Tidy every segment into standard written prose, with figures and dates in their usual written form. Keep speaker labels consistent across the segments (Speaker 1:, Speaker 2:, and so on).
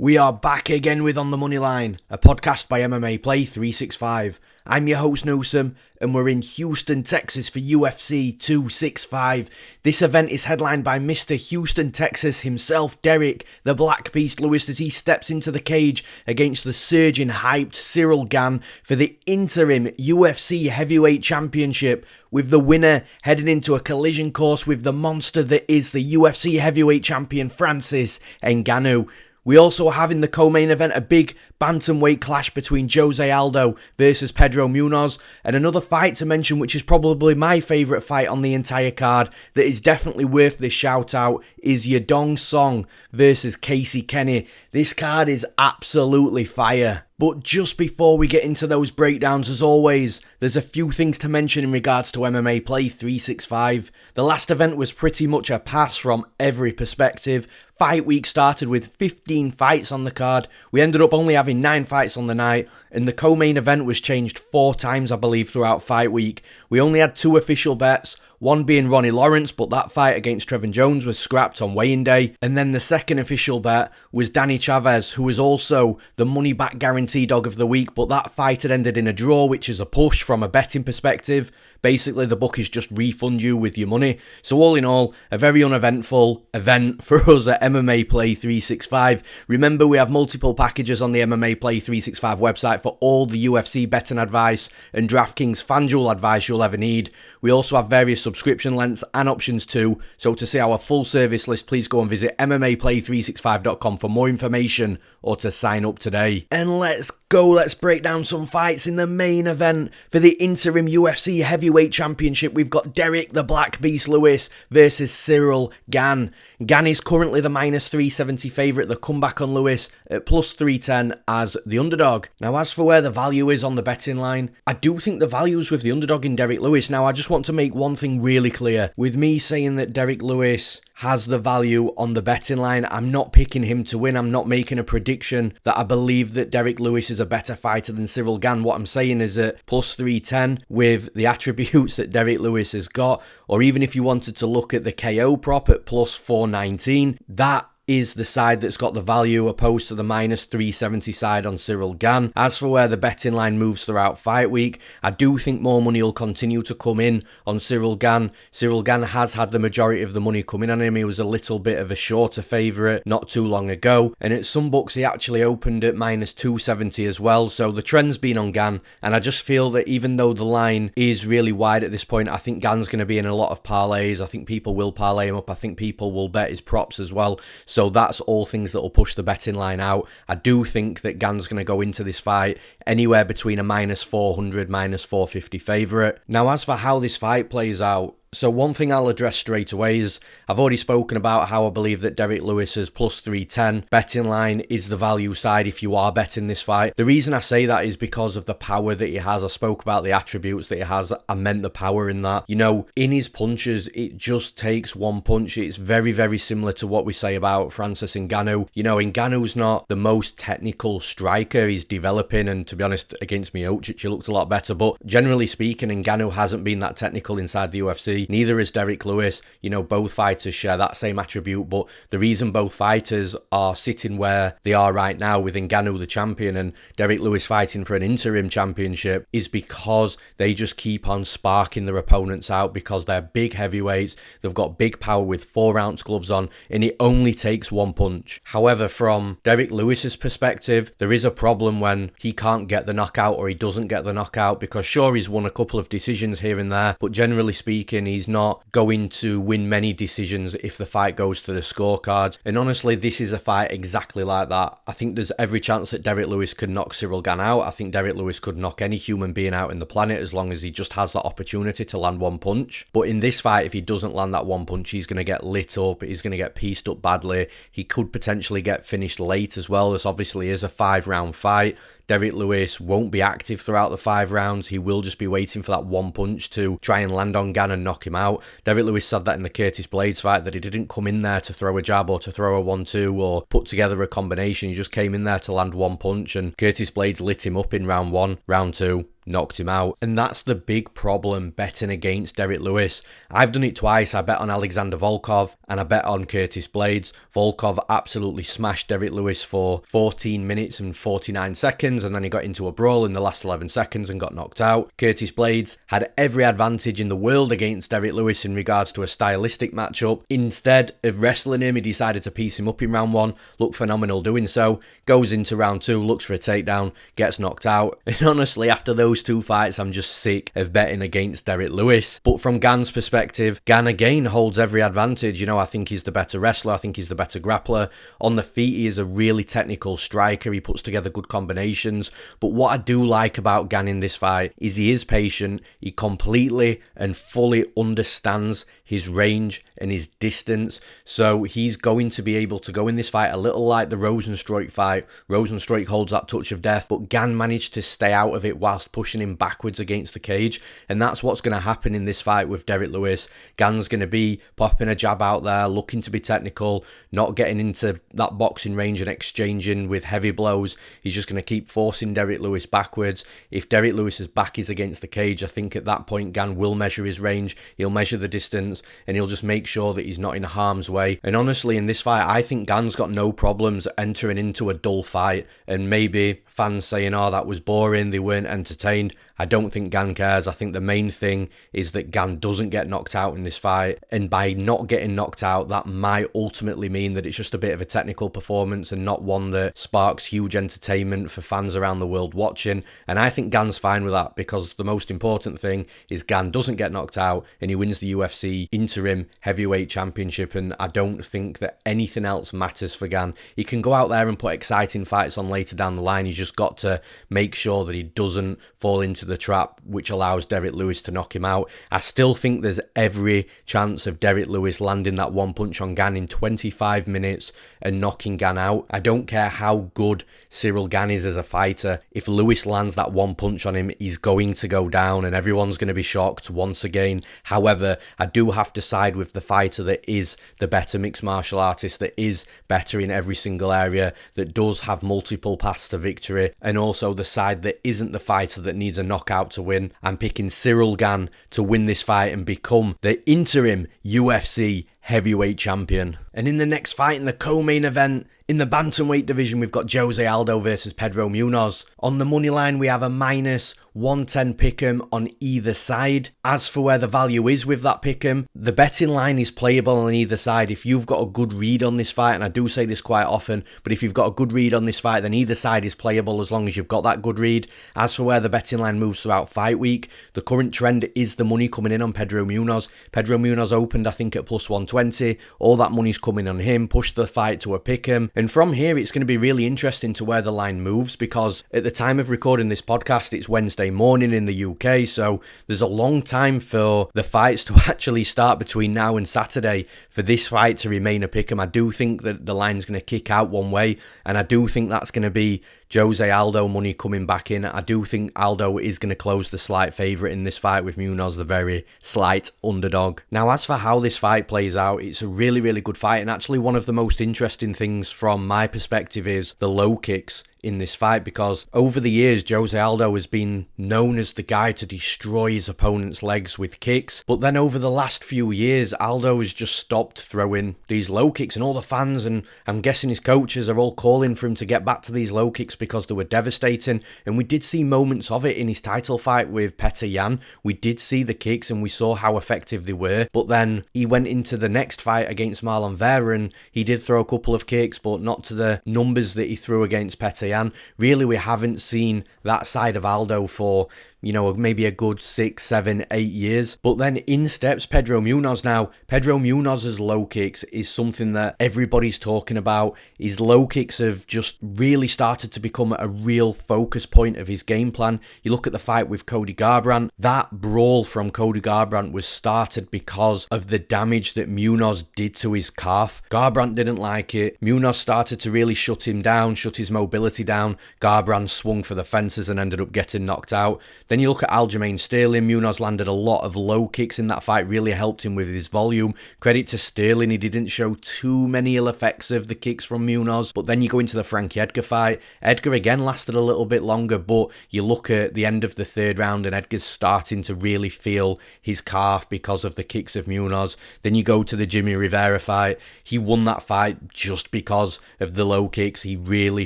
Speaker 1: We are back again with On the Money Line, a podcast by MMA Play 365. I'm your host Newsome, and we're in Houston, Texas for UFC 265. This event is headlined by Mr. Houston, Texas himself, Derrick the Black Beast Lewis, as he steps into the cage against the surging hyped Ciryl Gane for the interim UFC Heavyweight Championship, with the winner heading into a collision course with the monster that is the UFC Heavyweight Champion Francis Ngannou. We also have in the co-main event a big bantamweight clash between Jose Aldo versus Pedro Munoz, and another fight to mention which is probably my favourite fight on the entire card that is definitely worth this shout out is Yadong Song versus Kenney. This card is absolutely fire. But just before we get into those breakdowns, as always, there's a few things to mention in regards to MMA Play 365. The last event was pretty much a pass from every perspective. Fight week started with 15 fights on the card. We ended up only having 9 fights on the night, and the co-main event was changed 4 times, I believe, throughout fight week. We only had 2 official bets, one being Ronnie Lawrence, but that fight against Trevin Jones was scrapped on weigh-in day. And then the second official bet was Danny Chavez, who was also the money-back guarantee dog of the week, but that fight had ended in a draw, which is a push from a betting perspective. Basically, the bookies just refund you with your money. So all in all, a very uneventful event for us at MMA Play 365. Remember, we have multiple packages on the MMA Play 365 website for all the UFC betting advice and DraftKings FanDuel advice you'll ever need. We also have various subscription lengths and options too. So to see our full service list, please go and visit MMAplay365.com for more information or to sign up today. And let's go, let's break down some fights in the main event for the interim UFC Heavyweight Championship. We've got Derrick the Black Beast Lewis versus Ciryl Gane. Gane is currently the minus 370 favourite. The comeback on Lewis at plus 310 as the underdog. Now, as for where the value is on the betting line, I do think the value is with the underdog in Derrick Lewis. Now, I just want to make one thing really clear. With me saying that Derrick Lewis has the value on the betting line, I'm not picking him to win. I'm not making a prediction that I believe that Derrick Lewis is a better fighter than Ciryl Gane. What I'm saying is that plus 310 with the attributes that Derrick Lewis has got, or even if you wanted to look at the KO prop at plus 419, that is the side that's got the value opposed to the minus 370 side on Ciryl Gane. As for where the betting line moves throughout fight week, I do think more money will continue to come in on Ciryl Gane. Ciryl Gane has had the majority of the money coming on him. He was a little bit of a shorter favourite not too long ago, and at some books he actually opened at minus 270 as well. So the trend's been on Gane, and I just feel that even though the line is really wide at this point, I think Gane's going to be in a lot of parlays. I think people will parlay him up. I think people will bet his props as well. So that's all things that will push the betting line out. I do think that Gane's going to go into this fight anywhere between a minus 400, minus 450 favourite. Now, as for how this fight plays out, so one thing I'll address straight away is I've already spoken about how I believe that Derrick Lewis's plus 310 betting line is the value side if you are betting this fight. The reason I say that is because of the power that he has. I spoke about the attributes that he has. I meant the power in that. You know, in his punches, it just takes one punch. It's very, very similar to what we say about Francis Ngannou. You know, Ngannou's not the most technical striker. He's developing, and to be honest, against Miocic, he looked a lot better. But generally speaking, Ngannou hasn't been that technical inside the UFC. Neither is Derrick Lewis. You know, both fighters share that same attribute, but the reason both fighters are sitting where they are right now with Ngannou the champion and Derrick Lewis fighting for an interim championship is because they just keep on sparking their opponents out, because they're big heavyweights, they've got big power with 4-ounce gloves on, and it only takes one punch. However, from Derrick Lewis's perspective, there is a problem when he can't get the knockout or he doesn't get the knockout, because sure, he's won a couple of decisions here and there, but generally speaking, he's not going to win many decisions if the fight goes to the scorecards. And honestly, this is a fight exactly like that. I think there's every chance that Derrick Lewis could knock Ciryl Gane out. I think Derrick Lewis could knock any human being out in the planet as long as he just has that opportunity to land one punch. But in this fight, if he doesn't land that one punch, he's going to get lit up. He's going to get pieced up badly. He could potentially get finished late as well. This obviously is a 5-round fight. Derrick Lewis won't be active throughout the 5 rounds. He will just be waiting for that one punch to try and land on Gane and knock him out. Derrick Lewis said that in the Curtis Blades fight, that he didn't come in there to throw a jab or to throw a 1-2 or put together a combination. He just came in there to land one punch, and Curtis Blades lit him up in round 1, round 2. knocked him out. And that's the big problem betting against Derrick Lewis. I've done it twice. I bet on Alexander Volkov and I bet on Curtis Blades. Volkov absolutely smashed Derrick Lewis for 14 minutes and 49 seconds, and then he got into a brawl in the last 11 seconds and got knocked out. Curtis Blades had every advantage in the world against Derrick Lewis in regards to a stylistic matchup. Instead of wrestling him, he decided to piece him up in round 1, looked phenomenal doing so, goes into round 2, looks for a takedown, gets knocked out. And honestly, after those 2 fights, I'm just sick of betting against Derrick Lewis. But from Gane's perspective, Gane again holds every advantage. You know, I think he's the better wrestler, I think he's the better grappler. On the feet, he is a really technical striker, he puts together good combinations. But what I do like about Gane in this fight is he is patient, he completely and fully understands his range and his distance, so he's going to be able to go in this fight a little like the Rosenstruik fight. Rosenstruik holds that touch of death, but Gane managed to stay out of it whilst pushing him backwards against the cage, and that's what's going to happen in this fight with Derrick Lewis. Gane's going to be popping a jab out there, looking to be technical, not getting into that boxing range and exchanging with heavy blows. He's just going to keep forcing Derrick Lewis backwards. If Derrick Lewis's back is against the cage, I think at that point Gane will measure his range, he'll measure the distance, and he'll just make sure that he's not in harm's way. And honestly, in this fight, I think Gane's got no problems entering into a dull fight, and maybe fans saying, oh, that was boring, they weren't entertained. I don't think Gane cares. I think the main thing is that Gane doesn't get knocked out in this fight, and by not getting knocked out, that might ultimately mean that it's just a bit of a technical performance and not one that sparks huge entertainment for fans around the world watching. And I think Gane's fine with that, because the most important thing is Gane doesn't get knocked out and he wins the UFC interim heavyweight championship, and I don't think that anything else matters for Gane. He can go out there and put exciting fights on later down the line. He's just got to make sure that he doesn't fall into the trap which allows Derrick Lewis to knock him out. I still think there's every chance of Derrick Lewis landing that one punch on Gane in 25 minutes and knocking Gane out. I don't care how good Ciryl Gane is as a fighter. If Lewis lands that one punch on him, he's going to go down and everyone's going to be shocked once again. However, I do have to side with the fighter that is the better mixed martial artist, that is better in every single area, that does have multiple paths to victory, and also the side that isn't the fighter that needs a knockout to win. I'm picking Ciryl Gane to win this fight and become the interim UFC heavyweight champion. And in the next fight, in the co-main event, in the bantamweight division, we've got Jose Aldo versus Pedro Munoz. On the money line, we have a -110 pick'em on either side. As for where the value is with that pick'em, the betting line is playable on either side. If you've got a good read on this fight, and I do say this quite often, but if you've got a good read on this fight, then either side is playable as long as you've got that good read. As for where the betting line moves throughout fight week, the current trend is the money coming in on Pedro Munoz. Pedro Munoz opened, I think, at +120. All that money's coming on him, pushed the fight to a pick'em. And from here, it's going to be really interesting to where the line moves, because at the time of recording this podcast, it's Wednesday morning in the UK, so there's a long time for the fights to actually start between now and Saturday for this fight to remain a pick'em. I do think that the line's going to kick out one way, and I do think that's going to be Jose Aldo money coming back in. I do think Aldo is going to close the slight favourite in this fight, with Munoz the very slight underdog. Now, as for how this fight plays out, it's a really, really good fight, and actually one of the most interesting things from my perspective is the low kicks in this fight, because over the years Jose Aldo has been known as the guy to destroy his opponent's legs with kicks, but then over the last few years Aldo has just stopped throwing these low kicks, and all the fans, and I'm guessing his coaches, are all calling for him to get back to these low kicks because they were devastating. And we did see moments of it in his title fight with Tecia. We did see the kicks and we saw how effective they were, but then he went into the next fight against Marlon Vera and he did throw a couple of kicks, but not to the numbers that he threw against Tecia. Really, we haven't seen that side of Aldo for, you know, maybe a good 6, 7, 8 years. But then in steps Pedro Munoz now. Pedro Munoz's low kicks is something that everybody's talking about. His low kicks have just really started to become a real focus point of his game plan. You look at the fight with Cody Garbrandt. That brawl from Cody Garbrandt was started because of the damage that Munoz did to his calf. Garbrandt didn't like it. Munoz started to really shut him down, shut his mobility down. Garbrandt swung for the fences and ended up getting knocked out. Then Then you look at Aljamain Sterling. Munoz landed a lot of low kicks in that fight, really helped him with his volume. Credit to Sterling, he didn't show too many ill effects of the kicks from Munoz. But then you go into the Frankie Edgar fight. Edgar again lasted a little bit longer, but you look at the end of the third round and Edgar's starting to really feel his calf because of the kicks of Munoz. Then you go to the Jimmy Rivera fight. He won that fight just because of the low kicks. He really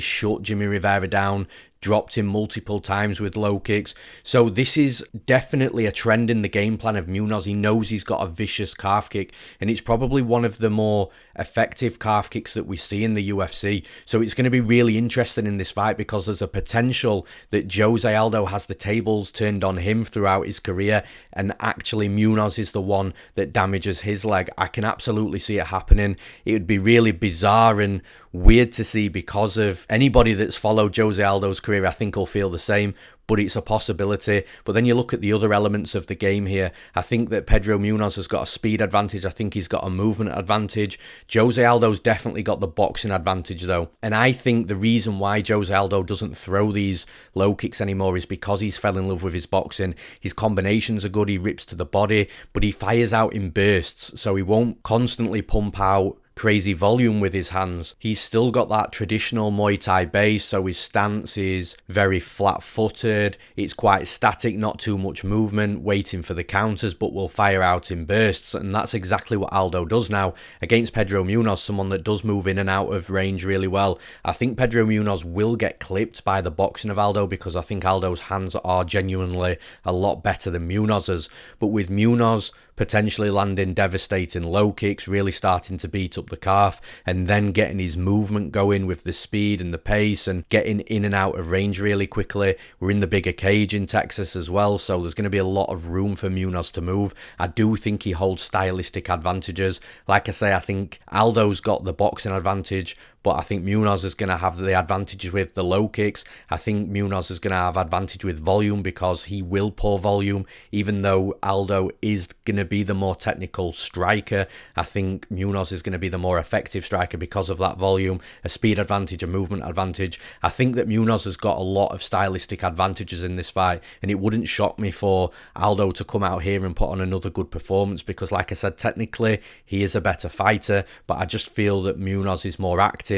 Speaker 1: shut Jimmy Rivera down, dropped him multiple times with low kicks. So this is definitely a trend in the game plan of Munoz. He knows he's got a vicious calf kick, and it's probably one of the more effective calf kicks that we see in the UFC. So it's going to be really interesting in this fight because there's a potential that Jose Aldo has the tables turned on him throughout his career, and actually Munoz is the one that damages his leg. I can absolutely see it happening. It would be really bizarre and weird to see because of anybody that's followed Jose Aldo's career, I think will feel the same, but it's a possibility. But then you look at the other elements of the game here. I think that Pedro Munoz has got a speed advantage. I think he's got a movement advantage. Jose Aldo's definitely got the boxing advantage though. And I think the reason why Jose Aldo doesn't throw these low kicks anymore is because he's fell in love with his boxing. His combinations are good, he rips to the body, but he fires out in bursts, so he won't constantly pump out crazy volume with his hands. He's still got that traditional Muay Thai base, so his stance is very flat-footed. It's quite static, not too much movement, waiting for the counters, but will fire out in bursts, and that's exactly what Aldo does now against Pedro Munoz, someone that does move in and out of range really well. I think Pedro Munoz will get clipped by the boxing of Aldo because I think Aldo's hands are genuinely a lot better than Munoz's, but with Munoz potentially landing devastating low kicks, really starting to beat up the calf, and then getting his movement going with the speed and the pace and getting in and out of range really quickly. We're in the bigger cage in Texas as well, so there's going to be a lot of room for Munoz to move. I do think he holds stylistic advantages. Like I say, I think Aldo's got the boxing advantage, but I think Munoz is going to have the advantage with the low kicks. I think Munoz is going to have advantage with volume because he will pour volume, even though Aldo is going to be the more technical striker. I think Munoz is going to be the more effective striker because of that volume, a speed advantage, a movement advantage. I think that Munoz has got a lot of stylistic advantages in this fight, and it wouldn't shock me for Aldo to come out here and put on another good performance because, like I said, technically he is a better fighter, but I just feel that Munoz is more active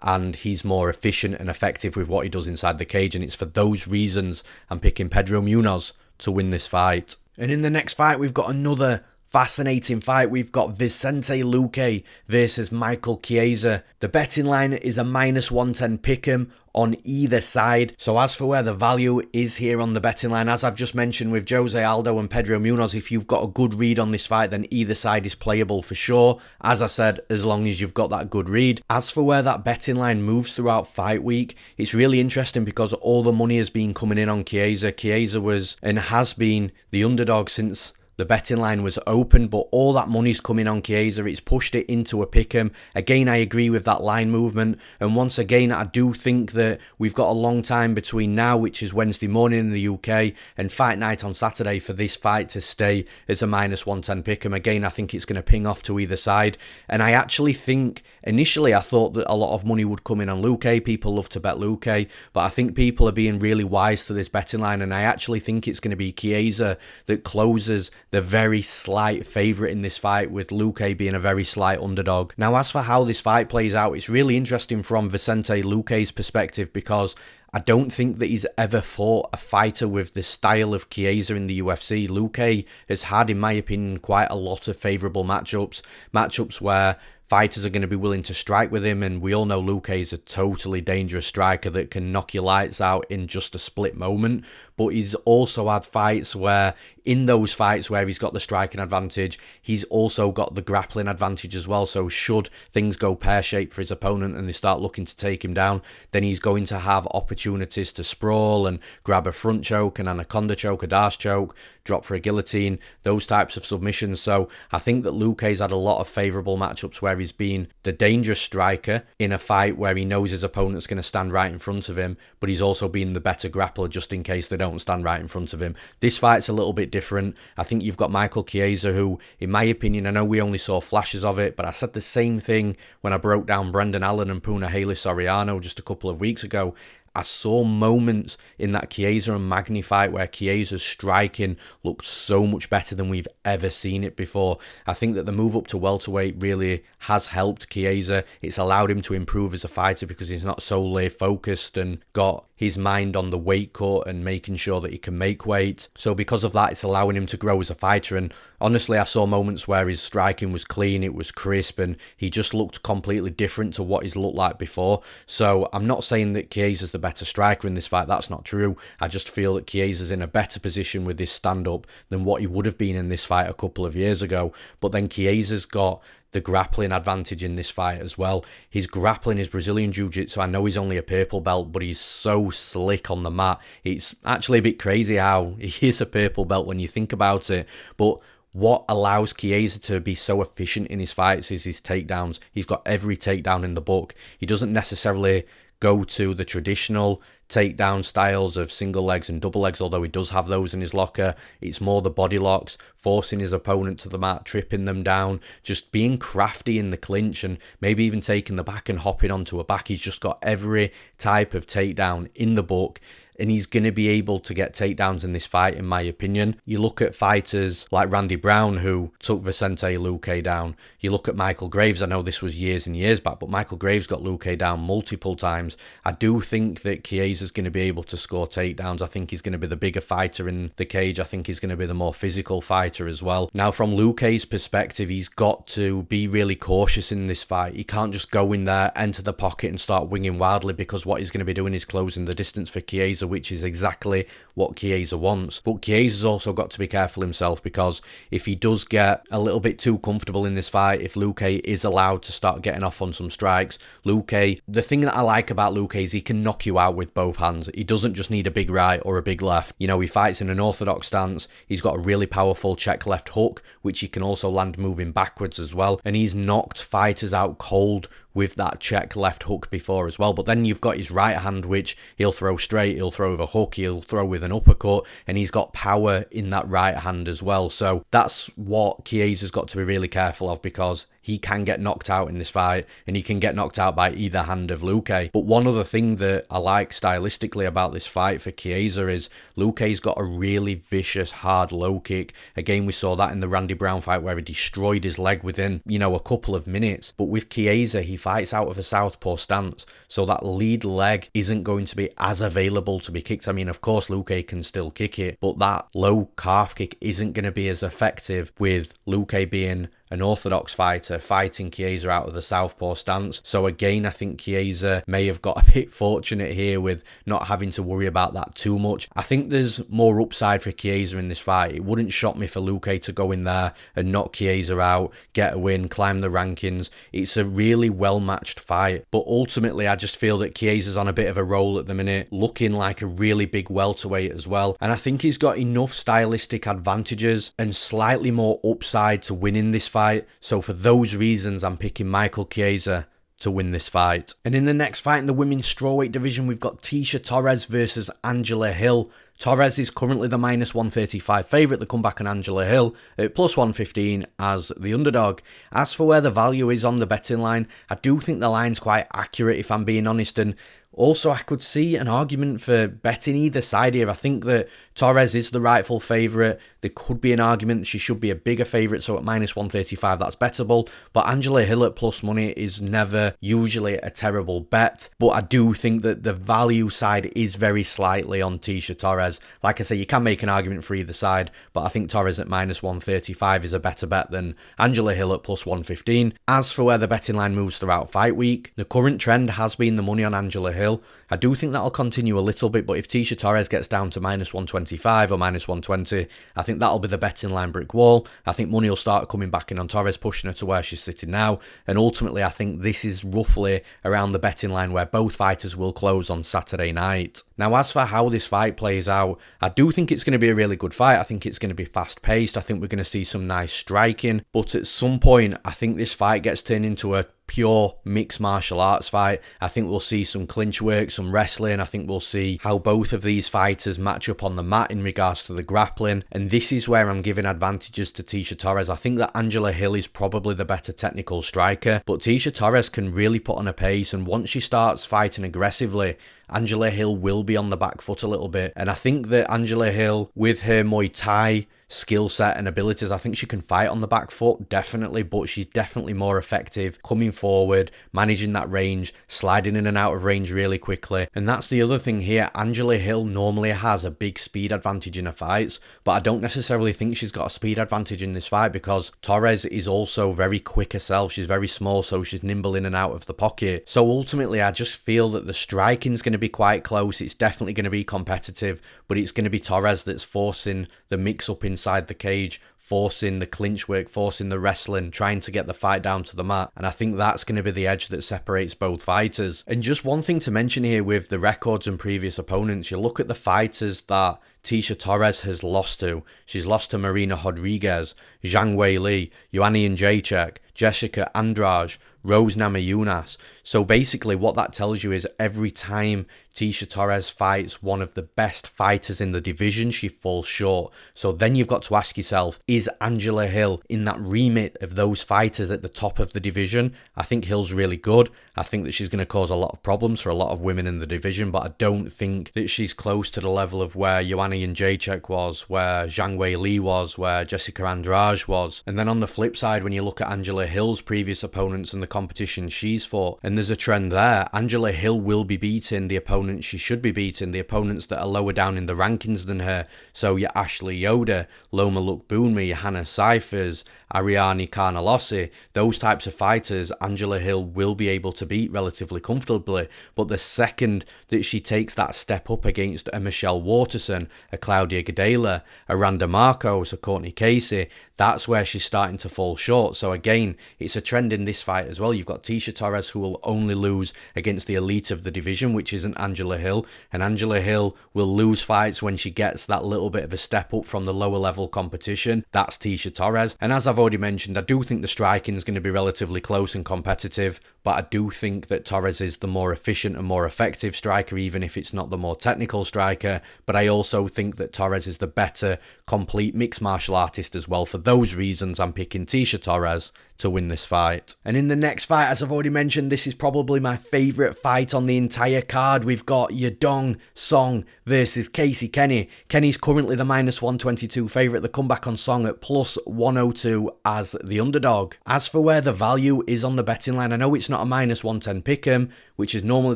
Speaker 1: and he's more efficient and effective with what he does inside the cage, and it's for those reasons I'm picking Pedro Munoz to win this fight. And in the next fight we've got another fascinating fight. We've got Vicente Luque versus Michael Chiesa. The betting line is a -110 pick'em on either side. So as for where the value is here on the betting line, as I've just mentioned with Jose Aldo and Pedro Munoz, if you've got a good read on this fight, then either side is playable for sure. As I said, as long as you've got that good read. As for where that betting line moves throughout fight week, it's really interesting because all the money has been coming in on Chiesa. Chiesa was and has been the underdog since the betting line was open, but all that money's coming on Chiesa. It's pushed it into a pick'em. Again, I agree with that line movement. And once again, I do think that we've got a long time between now, which is Wednesday morning in the UK, and fight night on Saturday for this fight to stay as a -110 pick'em. Again, I think it's going to ping off to either side. And I actually think, initially, I thought that a lot of money would come in on Luque. People love to bet Luque, but I think people are being really wise to this betting line, and I actually think it's going to be Chiesa that closes the very slight favourite in this fight, with Luque being a very slight underdog. Now, as for how this fight plays out, it's really interesting from Vicente Luque's perspective because I don't think that he's ever fought a fighter with the style of Chiesa in the UFC. Luque has had, in my opinion, quite a lot of favourable matchups where fighters are going to be willing to strike with him, and we all know Luque is a totally dangerous striker that can knock your lights out in just a split moment. But he's also had fights where, in those fights where he's got the striking advantage, he's also got the grappling advantage as well. So should things go pear-shaped for his opponent and they start looking to take him down, then he's going to have opportunities to sprawl and grab a front choke, an anaconda choke, a Darce choke, drop for a guillotine, those types of submissions. So I think that Luque's had a lot of favourable matchups where he's been the dangerous striker in a fight where he knows his opponent's going to stand right in front of him, but he's also been the better grappler just in case they don't stand right in front of him. This fight's a little bit different. I think you've got Michael Chiesa, who, in my opinion, I know we only saw flashes of it, but I said the same thing when I broke down Brendan Allen and Puna Haley Soriano just a couple of weeks ago. I saw moments in that Chiesa and Magny fight where Chiesa's striking looked so much better than we've ever seen it before. I think that the move up to welterweight really has helped Chiesa. It's allowed him to improve as a fighter because he's not solely focused and got his mind on the weight cut and making sure that he can make weight. So because of that, it's allowing him to grow as a fighter. And honestly, I saw moments where his striking was clean, it was crisp, and he just looked completely different to what he's looked like before. So I'm not saying that Chiesa's the better striker in this fight. That's not true. I just feel that Chiesa's in a better position with his stand-up than what he would have been in this fight a couple of years ago. But then Chiesa's got the grappling advantage in this fight as well. His grappling is Brazilian Jiu-Jitsu. I know he's only a purple belt, but he's so slick on the mat. It's actually a bit crazy how he is a purple belt when you think about it. But what allows Chiesa to be so efficient in his fights is his takedowns. He's got every takedown in the book. He doesn't necessarily go to the traditional takedown styles of single legs and double legs, although he does have those in his locker. It's more the body locks, forcing his opponent to the mat, tripping them down, just being crafty in the clinch, and maybe even taking the back and hopping onto a back. He's just got every type of takedown in the book, and he's going to be able to get takedowns in this fight, in my opinion. You look at fighters like Randy Brown, who took Vicente Luque down. You look at Michael Graves. I know this was years and years back, but Michael Graves got Luque down multiple times. I do think that Chiesa's going to be able to score takedowns. I think he's going to be the bigger fighter in the cage. I think he's going to be the more physical fighter as well. Now, from Luque's perspective, he's got to be really cautious in this fight. He can't just go in there, enter the pocket and start winging wildly, because what he's going to be doing is closing the distance for Chiesa, which is exactly what Chiesa wants. But Chiesa's also got to be careful himself, because if he does get a little bit too comfortable in this fight, if Luque is allowed to start getting off on some strikes, Luque, the thing that I like about Luque is he can knock you out with both hands. He doesn't just need a big right or a big left. You know, he fights in an orthodox stance. He's got a really powerful check left hook, which he can also land moving backwards as well. And he's knocked fighters out cold with that check left hook before as well. But then you've got his right hand, which he'll throw straight, he'll throw with a hook, he'll throw with an uppercut, and he's got power in that right hand as well. So that's what Chiesa's got to be really careful of, because he can get knocked out in this fight, and he can get knocked out by either hand of Luque. But one other thing that I like stylistically about this fight for Chiesa is Luque's got a really vicious, hard low kick. Again, we saw that in the Randy Brown fight where he destroyed his leg within, a couple of minutes. But with Chiesa, he fights out of a southpaw stance, so that lead leg isn't going to be as available to be kicked. I mean, of course, Luque can still kick it, but that low calf kick isn't going to be as effective with Luque being an orthodox fighter fighting Chiesa out of the southpaw stance. So again, I think Chiesa may have got a bit fortunate here with not having to worry about that too much. I think there's more upside for Chiesa in this fight. It wouldn't shock me for Luque to go in there and knock Chiesa out, get a win, climb the rankings. It's a really well-matched fight. But ultimately, I just feel that Chiesa's on a bit of a roll at the minute, looking like a really big welterweight as well. And I think he's got enough stylistic advantages and slightly more upside to win in this fight. So for those reasons, I'm picking Michael Chiesa to win this fight. And in the next fight in the women's strawweight division, we've got Tecia Torres versus Angela Hill. Torres is currently the minus 135 favourite. The comeback on Angela Hill at plus 115 as the underdog. As for where the value is on the betting line, I do think the line's quite accurate, if I'm being honest, and also I could see an argument for betting either side here. I think that Torres is the rightful favourite. There could be an argument that she should be a bigger favourite, so at minus 135 that's bettable. But Angela Hill at plus money is never usually a terrible bet. But I do think that the value side is very slightly on Tecia Torres. Like I say, you can make an argument for either side, but I think Torres at minus 135 is a better bet than Angela Hill at plus 115. As for where the betting line moves throughout fight week, the current trend has been the money on Angela Hill. I do think that'll continue a little bit, but if Tecia Torres gets down to minus 125 or minus 120, I think that'll be the betting line brick wall. I think money will start coming back in on Torres, pushing her to where she's sitting now, and ultimately I think this is roughly around the betting line where both fighters will close on Saturday night. Now, as for how this fight plays out, I do think it's going to be a really good fight. I think it's going to be fast-paced. I think we're going to see some nice striking, but at some point, I think this fight gets turned into a pure mixed martial arts fight. I think we'll see some clinch work, some wrestling. I think we'll see how both of these fighters match up on the mat in regards to the grappling. And this is where I'm giving advantages to Tecia Torres. I think that Angela Hill is probably the better technical striker, but Tecia Torres can really put on a pace. And once she starts fighting aggressively, Angela Hill will be on the back foot a little bit. And I think that Angela Hill, with her Muay Thai skill set and abilities, I think she can fight on the back foot, definitely, but she's definitely more effective coming forward, managing that range, sliding in and out of range really quickly. And that's the other thing here. Angela Hill normally has a big speed advantage in her fights, but I don't necessarily think she's got a speed advantage in this fight because Torres is also very quick herself. She's very small, so she's nimble in and out of the pocket. So ultimately, I just feel that the striking is going to be quite close. It's definitely going to be competitive, but it's going to be Torres that's forcing the mix-up inside the cage, forcing the clinch work, forcing the wrestling, trying to get the fight down to the mat. And I think that's going to be the edge that separates both fighters. And just one thing to mention here with the records and previous opponents, you look at the fighters that Tecia Torres has lost to. She's lost to Marina Rodriguez, Zhang Weili, Joanna Jacek, Jessica Andrade, Rose Namajunas. So basically what that tells you is every time Tecia Torres fights one of the best fighters in the division, she falls short. So then you've got to ask yourself, is Angela Hill in that remit of those fighters at the top of the division? I think Hill's really good. I think that she's going to cause a lot of problems for a lot of women in the division, but I don't think that she's close to the level of where Joanna Jacek was, where Zhang Weili was, where Jessica Andrade was. And then on the flip side, when you look at Angela Hill's previous opponents and the competition she's fought, and there's a trend there, Angela Hill will be beating the opponents she should be beating, the opponents that are lower down in the rankings than her. So your Ashley Yoder, Loma Lookboonmee, your Hannah Cyphers, Ariane Carnelossi, those types of fighters, Angela Hill will be able to beat relatively comfortably. But the second that she takes that step up against a Michelle Waterson, a Claudia Gadela, a Randa Marcos, a Courtney Casey, that's where she's starting to fall short. So again, it's a trend in this fight as well. You've got Tecia Torres, who will only lose against the elite of the division, which isn't Angela Hill. And Angela Hill will lose fights when she gets that little bit of a step up from the lower level competition. That's Tecia Torres. And as I've already mentioned, I do think the striking is going to be relatively close and competitive, but I do think that Torres is the more efficient and more effective striker, even if it's not the more technical striker. But I also think that Torres is the better complete mixed martial artist as well. For those reasons, I'm picking Tecia Torres to win this fight. And in the next fight, as I've already mentioned, this is probably my favourite fight on the entire card. We've got Yadong Song versus Casey Kenney. Kenney's currently the -122 favourite. The comeback on Song at +102 as the underdog. As for where the value is on the betting line, I know it's not a -110 pick'em, which is normally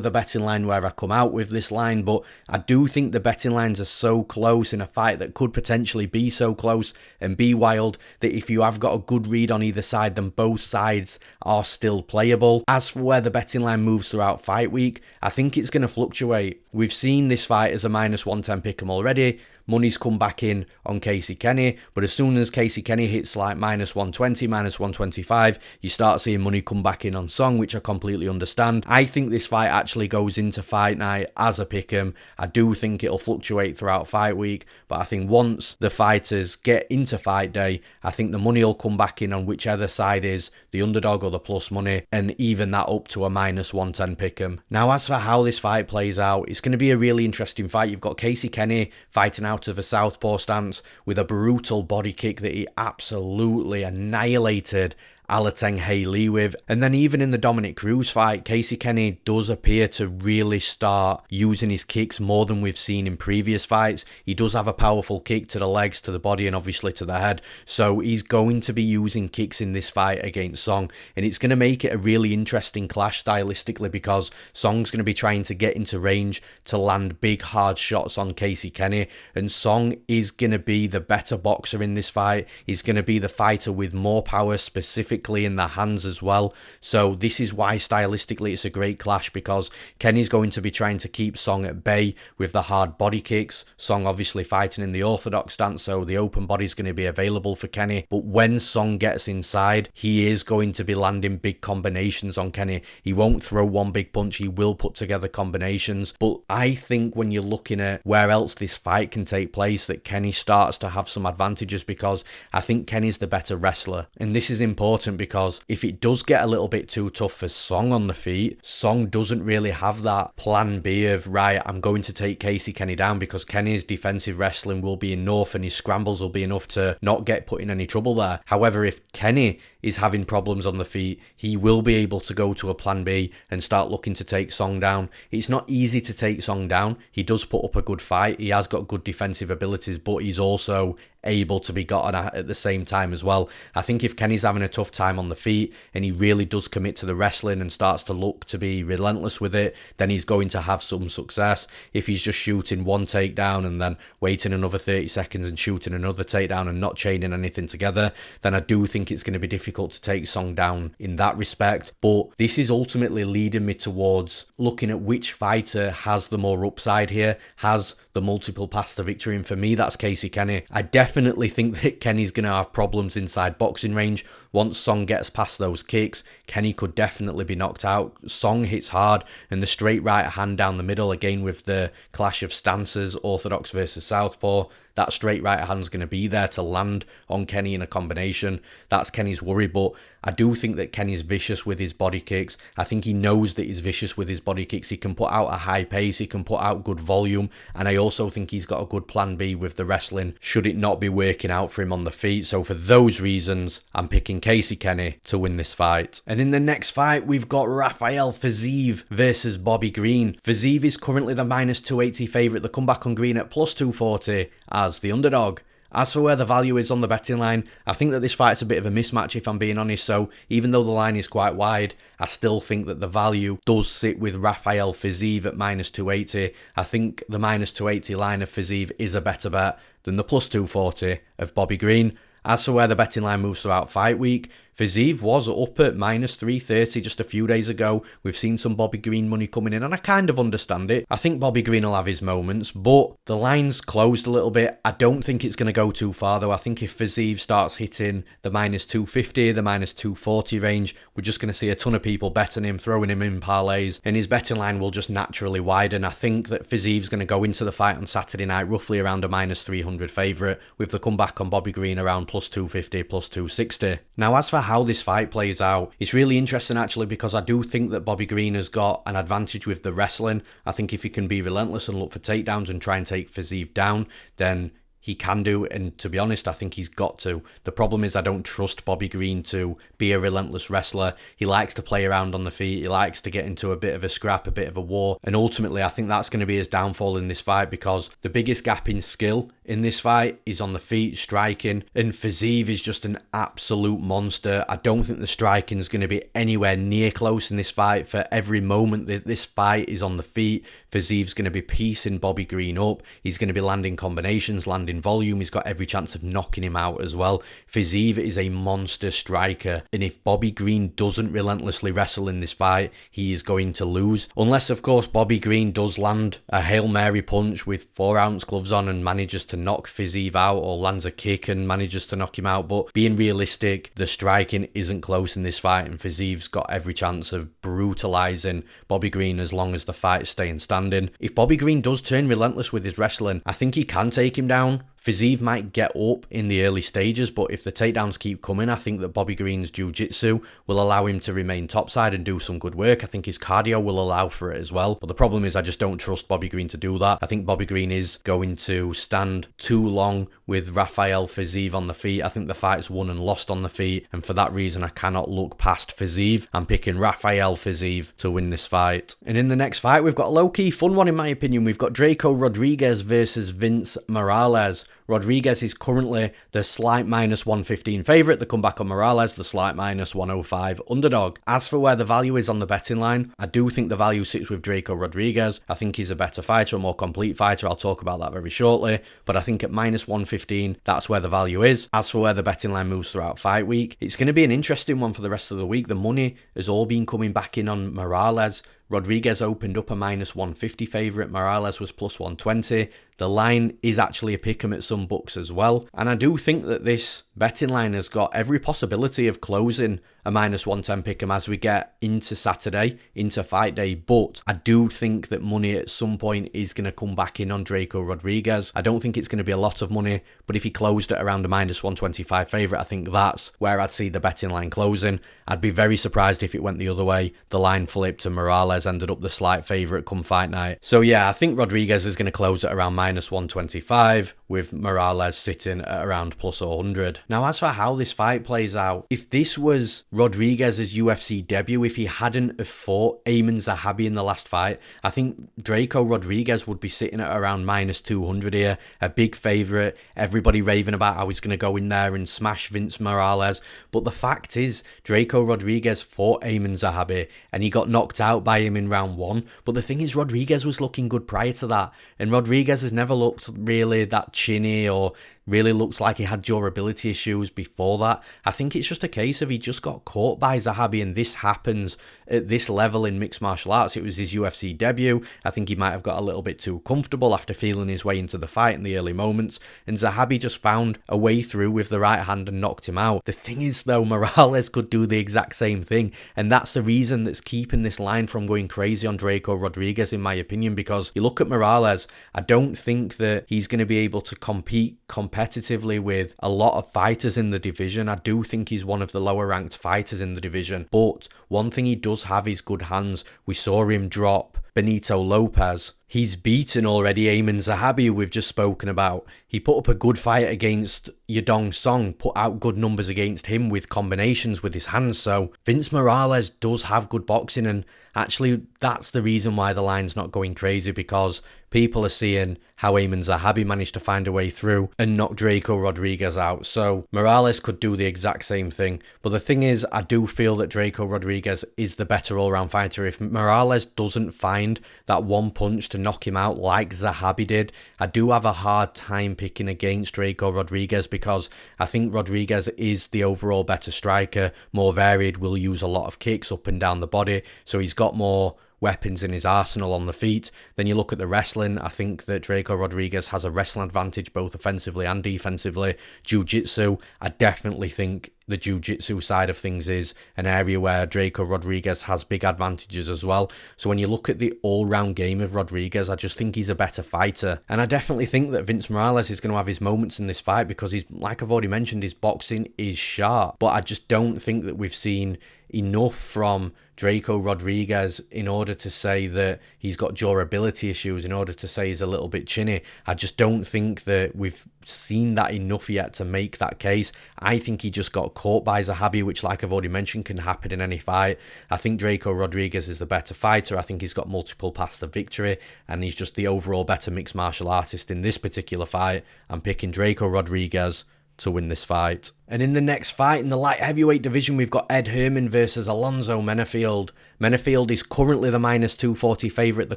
Speaker 1: the betting line where I come out with this line, but I do think the betting lines are so close in a fight that could potentially be so close and be wild that if you have got a good read on either side, then both sides are still playable. As for where the betting line moves throughout fight week, I think it's going to fluctuate. We've seen this fight as a -110 pick'em already. Money's come back in on Casey Kenney, but as soon as Casey Kenney hits like -120, -125, you start seeing money come back in on Song, which I completely understand. I think this fight actually goes into fight night as a pick'em. I do think it'll fluctuate throughout fight week, but I think once the fighters get into fight day, I think the money will come back in on whichever side is the underdog or the plus money, and even that up to a -110 pick'em. Now, as for how this fight plays out, it's going to be a really interesting fight. You've got Casey Kenney fighting out of a southpaw stance with a brutal body kick that he absolutely annihilated Alateng Haley with. And then even in the Dominic Cruz fight, Casey Kenney does appear to really start using his kicks more than we've seen in previous fights. He does have a powerful kick to the legs, to the body, and obviously to the head. So he's going to be using kicks in this fight against Song. And it's going to make it a really interesting clash stylistically because Song's going to be trying to get into range to land big, hard shots on Casey Kenney. And Song is going to be the better boxer in this fight. He's going to be the fighter with more power, specifically in the hands as well. So this is why stylistically it's a great clash, because Kenny's going to be trying to keep Song at bay with the hard body kicks. Song obviously fighting in the orthodox stance, so the open body is going to be available for Kenney. But when Song gets inside, he is going to be landing big combinations on Kenney. He won't throw one big punch, he will put together combinations. But I think when you're looking at where else this fight can take place, that Kenney starts to have some advantages, because I think Kenny's the better wrestler. And this is important important because if it does get a little bit too tough for Song on the feet, Song doesn't really have that plan B of, right, I'm going to take Kenney down, because Kenney's defensive wrestling will be enough and his scrambles will be enough to not get put in any trouble there. However, if Kenney is having problems on the feet, he will be able to go to a plan B and start looking to take Song down. It's not easy to take Song down. He does put up a good fight. He has got good defensive abilities, but he's also able to be gotten at the same time as well. I think if Kenney's having a tough time on the feet and he really does commit to the wrestling and starts to look to be relentless with it, then he's going to have some success. If he's just shooting one takedown and then waiting another 30 seconds and shooting another takedown and not chaining anything together, then I do think it's going to be difficult to take Song down in that respect. But this is ultimately leading me towards looking at which fighter has the more upside here, has the multiple paths to victory, and for me that's Kenney. I definitely think that Kenney's going to have problems inside boxing range. Once Song gets past those kicks, Kenney could definitely be knocked out. Song hits hard, and the straight right hand down the middle, again with the clash of stances, orthodox versus southpaw, that straight right hand's going to be there to land on Kenney in a combination. That's Kenney's worry, but I do think that Kenney's vicious with his body kicks. I think he knows that he's vicious with his body kicks. He can put out a high pace, he can put out good volume, and I also think he's got a good plan B with the wrestling should it not be working out for him on the feet. So for those reasons, I'm picking Kenney to win this fight. And in the next fight, we've got Rafael Fiziev versus Bobby Green. Fiziev is currently the minus 280 favourite. The comeback on Green at plus 240 as the underdog. As for where the value is on the betting line, I think that this fight's a bit of a mismatch if I'm being honest, so even though the line is quite wide, I still think that the value does sit with Rafael Fiziev at minus 280. I think the minus 280 line of Fiziev is a better bet than the plus 240 of Bobby Green. As for where the betting line moves throughout fight week, Fiziev was up at minus 330 just a few days ago. We've seen some Bobby Green money coming in, and I kind of understand it. I think Bobby Green will have his moments, but the line's closed a little bit. I don't think it's going to go too far, though. I think if Fiziev starts hitting the minus 250, the minus 240 range, we're just going to see a ton of people betting him, throwing him in parlays, and his betting line will just naturally widen. I think that Fiziev's going to go into the fight on Saturday night roughly around a minus 300 favourite, with the comeback on Bobby Green around plus 250, plus 260. Now, as for how this fight plays out, it's really interesting actually, because I do think that Bobby Green has got an advantage with the wrestling. I think if he can be relentless and look for takedowns and try and take Fiziev down, then he can do, and to be honest, I think he's got to. The problem is I don't trust Bobby Green to be a relentless wrestler. He likes to play around on the feet, he likes to get into a bit of a scrap, a bit of a war, and ultimately I think that's going to be his downfall in this fight, because the biggest gap in skill in this fight is on the feet, striking, and Fiziev is just an absolute monster. I don't think the striking is going to be anywhere near close in this fight. For every moment that this fight is on the feet, Fiziev's going to be piecing Bobby Green up. He's going to be landing combinations, landing volume. He's got every chance of knocking him out as well. Fiziev is a monster striker, and if Bobby Green doesn't relentlessly wrestle in this fight, he is going to lose. Unless, of course, Bobby Green does land a Hail Mary punch with 4-ounce gloves on and manages to knock Fiziev out, or lands a kick and manages to knock him out. But being realistic, the striking isn't close in this fight, and Fiziev's got every chance of brutalising Bobby Green as long as the fight's staying standing. If Bobby Green does turn relentless with his wrestling, I think he can take him down. Fiziev might get up in the early stages, but if the takedowns keep coming, I think that Bobby Green's jiu-jitsu will allow him to remain topside and do some good work. I think his cardio will allow for it as well. But the problem is I just don't trust Bobby Green to do that. I think Bobby Green is going to stand too long with Rafael Fiziev on the feet. I think the fight's won and lost on the feet, and for that reason I cannot look past Fiziev. I'm picking Rafael Fiziev to win this fight. And in the next fight, we've got a low-key fun one in my opinion. We've got Drako Rodriguez versus Vince Morales. Rodriguez is currently the slight minus 115 favourite. The comeback on Morales, the slight minus 105 underdog. As for where the value is on the betting line, I do think the value sits with Drako Rodriguez. I think he's a better fighter, a more complete fighter. I'll talk about that very shortly. But I think at minus 115, that's where the value is. As for where the betting line moves throughout fight week, it's going to be an interesting one for the rest of the week. The money has all been coming back in on Morales. Rodriguez opened up a minus 150 favourite. Morales was plus 120. The line is actually a pick'em at some books as well. And I do think that this betting line has got every possibility of closing a -110 pick'em as we get into Saturday, into fight day, but I do think that money at some point is going to come back in on Drako Rodriguez. I don't think it's going to be a lot of money, but if he closed at around a -125 favourite, I think that's where I'd see the betting line closing. I'd be very surprised if it went the other way. The line flipped and Morales ended up the slight favourite come fight night. So yeah, I think Rodriguez is going to close at around -125 with Morales sitting at around +100. Now as for how this fight plays out, if this was Rodriguez's UFC debut, if he hadn't have fought Aiemann Zahabi in the last fight, I think Drako Rodriguez would be sitting at around -200 here. A big favourite, everybody raving about how he's going to go in there and smash Vince Morales. But the fact is, Drako Rodriguez fought Aiemann Zahabi and he got knocked out by him in round 1. But the thing is, Rodriguez was looking good prior to that. And Rodriguez has never looked really that chinny or really looks like he had durability issues before that. I think it's just a case of he just got caught by Zahabi, and this happens at this level in mixed martial arts. It was his UFC debut. I think he might have got a little bit too comfortable after feeling his way into the fight in the early moments, and Zahabi just found a way through with the right hand and knocked him out. The thing is though, Morales could do the exact same thing, and that's the reason that's keeping this line from going crazy on Drako Rodriguez in my opinion, because you look at Morales, I don't think that he's going to be able to compete competitively with a lot of fighters in the division. I do think he's one of the lower ranked fighters in the division, but one thing he does have is good hands. We saw him drop Benito Lopez. He's beaten already Aiemann Zahabi, we've just spoken about. He put up a good fight against Yadong Song, put out good numbers against him with combinations with his hands. So Vince Morales does have good boxing, and actually that's the reason why the line's not going crazy, because people are seeing how Aiemann Zahabi managed to find a way through and knock Drako Rodriguez out. So Morales could do the exact same thing. But the thing is, I do feel that Drako Rodriguez is the better all-round fighter. If Morales doesn't find that one punch to knock him out like Zahabi did, I do have a hard time picking against Drako Rodriguez, because I think Rodriguez is the overall better striker, more varied, will use a lot of kicks up and down the body, so he's got more weapons in his arsenal on the feet. Then you look at the wrestling, I think that Drako Rodriguez has a wrestling advantage both offensively and defensively. Jiu-jitsu, I definitely think the jiu-jitsu side of things is an area where Drako Rodriguez has big advantages as well. So when you look at the all-round game of Rodriguez, I just think he's a better fighter. And I definitely think that Vince Morales is going to have his moments in this fight, because he's, like I've already mentioned, his boxing is sharp. But I just don't think that we've seen enough from Drako Rodriguez in order to say that he's got durability issues, in order to say he's a little bit chinny. I just don't think that we've seen that enough yet to make that case. I think he just got caught by Zahabi, which, like I've already mentioned, can happen in any fight. I think Drako Rodriguez is the better fighter. I think he's got multiple paths to victory, and he's just the overall better mixed martial artist in this particular fight. I'm picking Drako Rodriguez to win this fight. And in the next fight, in the light heavyweight division, we've got Ed Herman versus Alonzo Menified. Menified is currently the -240 favourite. The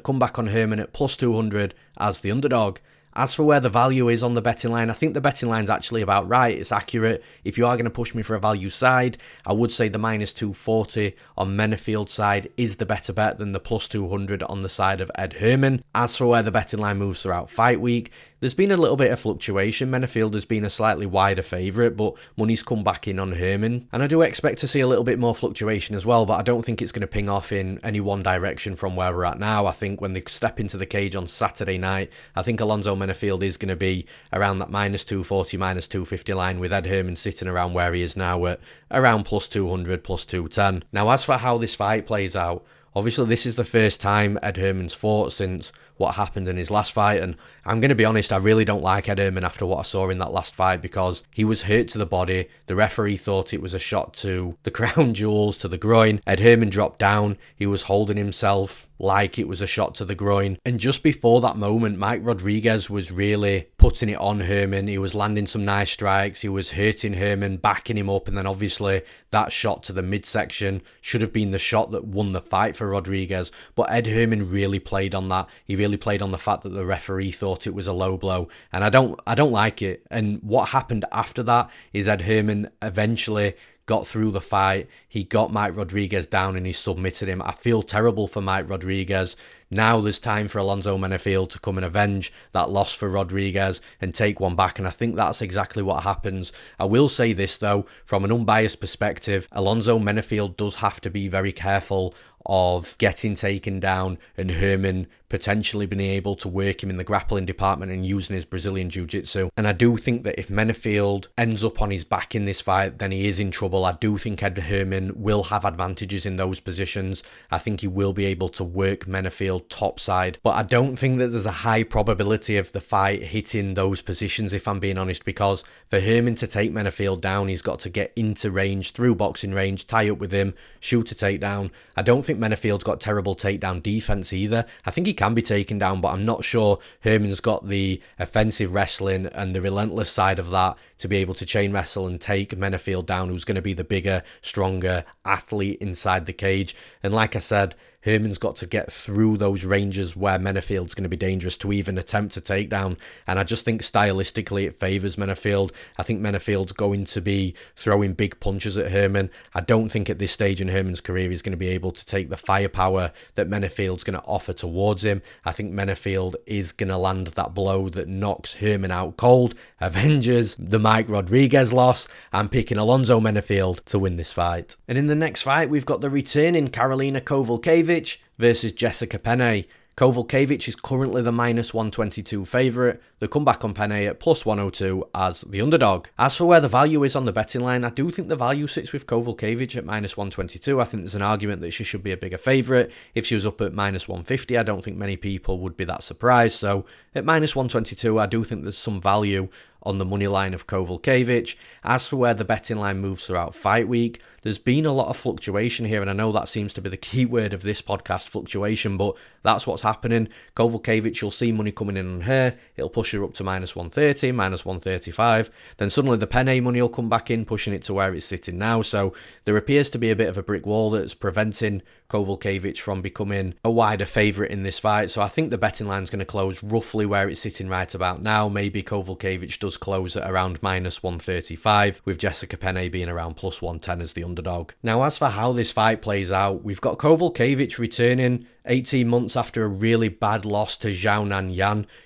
Speaker 1: comeback on Herman at +200 as the underdog. As for where the value is on the betting line, I think the betting line's actually about right. It's accurate. If you are going to push me for a value side, I would say the -240 on Menified's side is the better bet than the +200 on the side of Ed Herman. As for where the betting line moves throughout fight week, there's been a little bit of fluctuation. Menified has been a slightly wider favourite, but money's come back in on Herman. And I do expect to see a little bit more fluctuation as well, but I don't think it's going to ping off in any one direction from where we're at now. I think when they step into the cage on Saturday night, I think Alonzo Menified is going to be around that -240, -250 line, with Ed Herman sitting around where he is now at around +200, +210. Now, as for how this fight plays out, obviously this is the first time Ed Herman's fought since what happened in his last fight, and I'm going to be honest, I really don't like Ed Herman after what I saw in that last fight, because he was hurt to the body. The referee thought it was a shot to the crown jewels, to the groin. Ed Herman dropped down. He was holding himself like it was a shot to the groin. And just before that moment, Mike Rodriguez was really putting it on Herman. He was landing some nice strikes. He was hurting Herman, backing him up. And then obviously that shot to the midsection should have been the shot that won the fight for Rodriguez. But Ed Herman really played on that. He really really played on the fact that the referee thought it was a low blow, and I don't like it. And what happened after that is Ed Herman eventually got through the fight. He got Mike Rodriguez down and he submitted him. I feel terrible for Mike Rodriguez. Now there's time for Alonzo Menified to come and avenge that loss for Rodriguez and take one back, and I think that's exactly what happens. I will say this though, from an unbiased perspective, Alonzo Menified does have to be very careful of getting taken down and Herman potentially being able to work him in the grappling department and using his Brazilian Jiu-Jitsu. And I do think that if Menified ends up on his back in this fight, then he is in trouble. I do think Ed Herman will have advantages in those positions. I think he will be able to work Menified topside, but I don't think that there's a high probability of the fight hitting those positions, if I'm being honest, because for Herman to take Menified down, he's got to get into range, through boxing range, tie up with him, shoot a takedown. I don't think Menifield's got terrible takedown defense either. I think he can be taken down, but I'm not sure Herman's got the offensive wrestling and the relentless side of that to be able to chain wrestle and take Menified down, who's going to be the bigger, stronger athlete inside the cage. And like I said, Herman's got to get through those ranges where Menifield's going to be dangerous to even attempt a takedown. And I just think stylistically it favours Menified. I think Menifield's going to be throwing big punches at Herman. I don't think at this stage in Herman's career he's going to be able to take the firepower that Menifield's going to offer towards him. I think Menified is going to land that blow that knocks Herman out cold, avenges the Mike Rodriguez loss. I'm picking Alonzo Menified to win this fight. And in the next fight, we've got the returning Karolina Kowalkiewicz versus Jessica Penne. Kowalkiewicz is currently the -122 favourite. The comeback on Penne at +102 as the underdog. As for where the value is on the betting line, I do think the value sits with Kowalkiewicz at -122. I think there's an argument that she should be a bigger favourite. If she was up at -150, I don't think many people would be that surprised. So at -122, I do think there's some value on the money line of Kowalkiewicz. As for where the betting line moves throughout fight week, there's been a lot of fluctuation here, and I know that seems to be the key word of this podcast, fluctuation, but that's what's happening. Kowalkiewicz, you'll see money coming in on her, it'll push her up to -130, -135, then suddenly the Penne money will come back in, pushing it to where it's sitting now. So there appears to be a bit of a brick wall that's preventing Kowalkiewicz from becoming a wider favourite in this fight. So I think the betting line's going to close roughly where it's sitting right about now. Maybe Kowalkiewicz does close at around -135, with Jessica Penne being around +110 as the underdog. Now, as for how this fight plays out, we've got Kowalkiewicz returning 18 months after a really bad loss to Xiaonan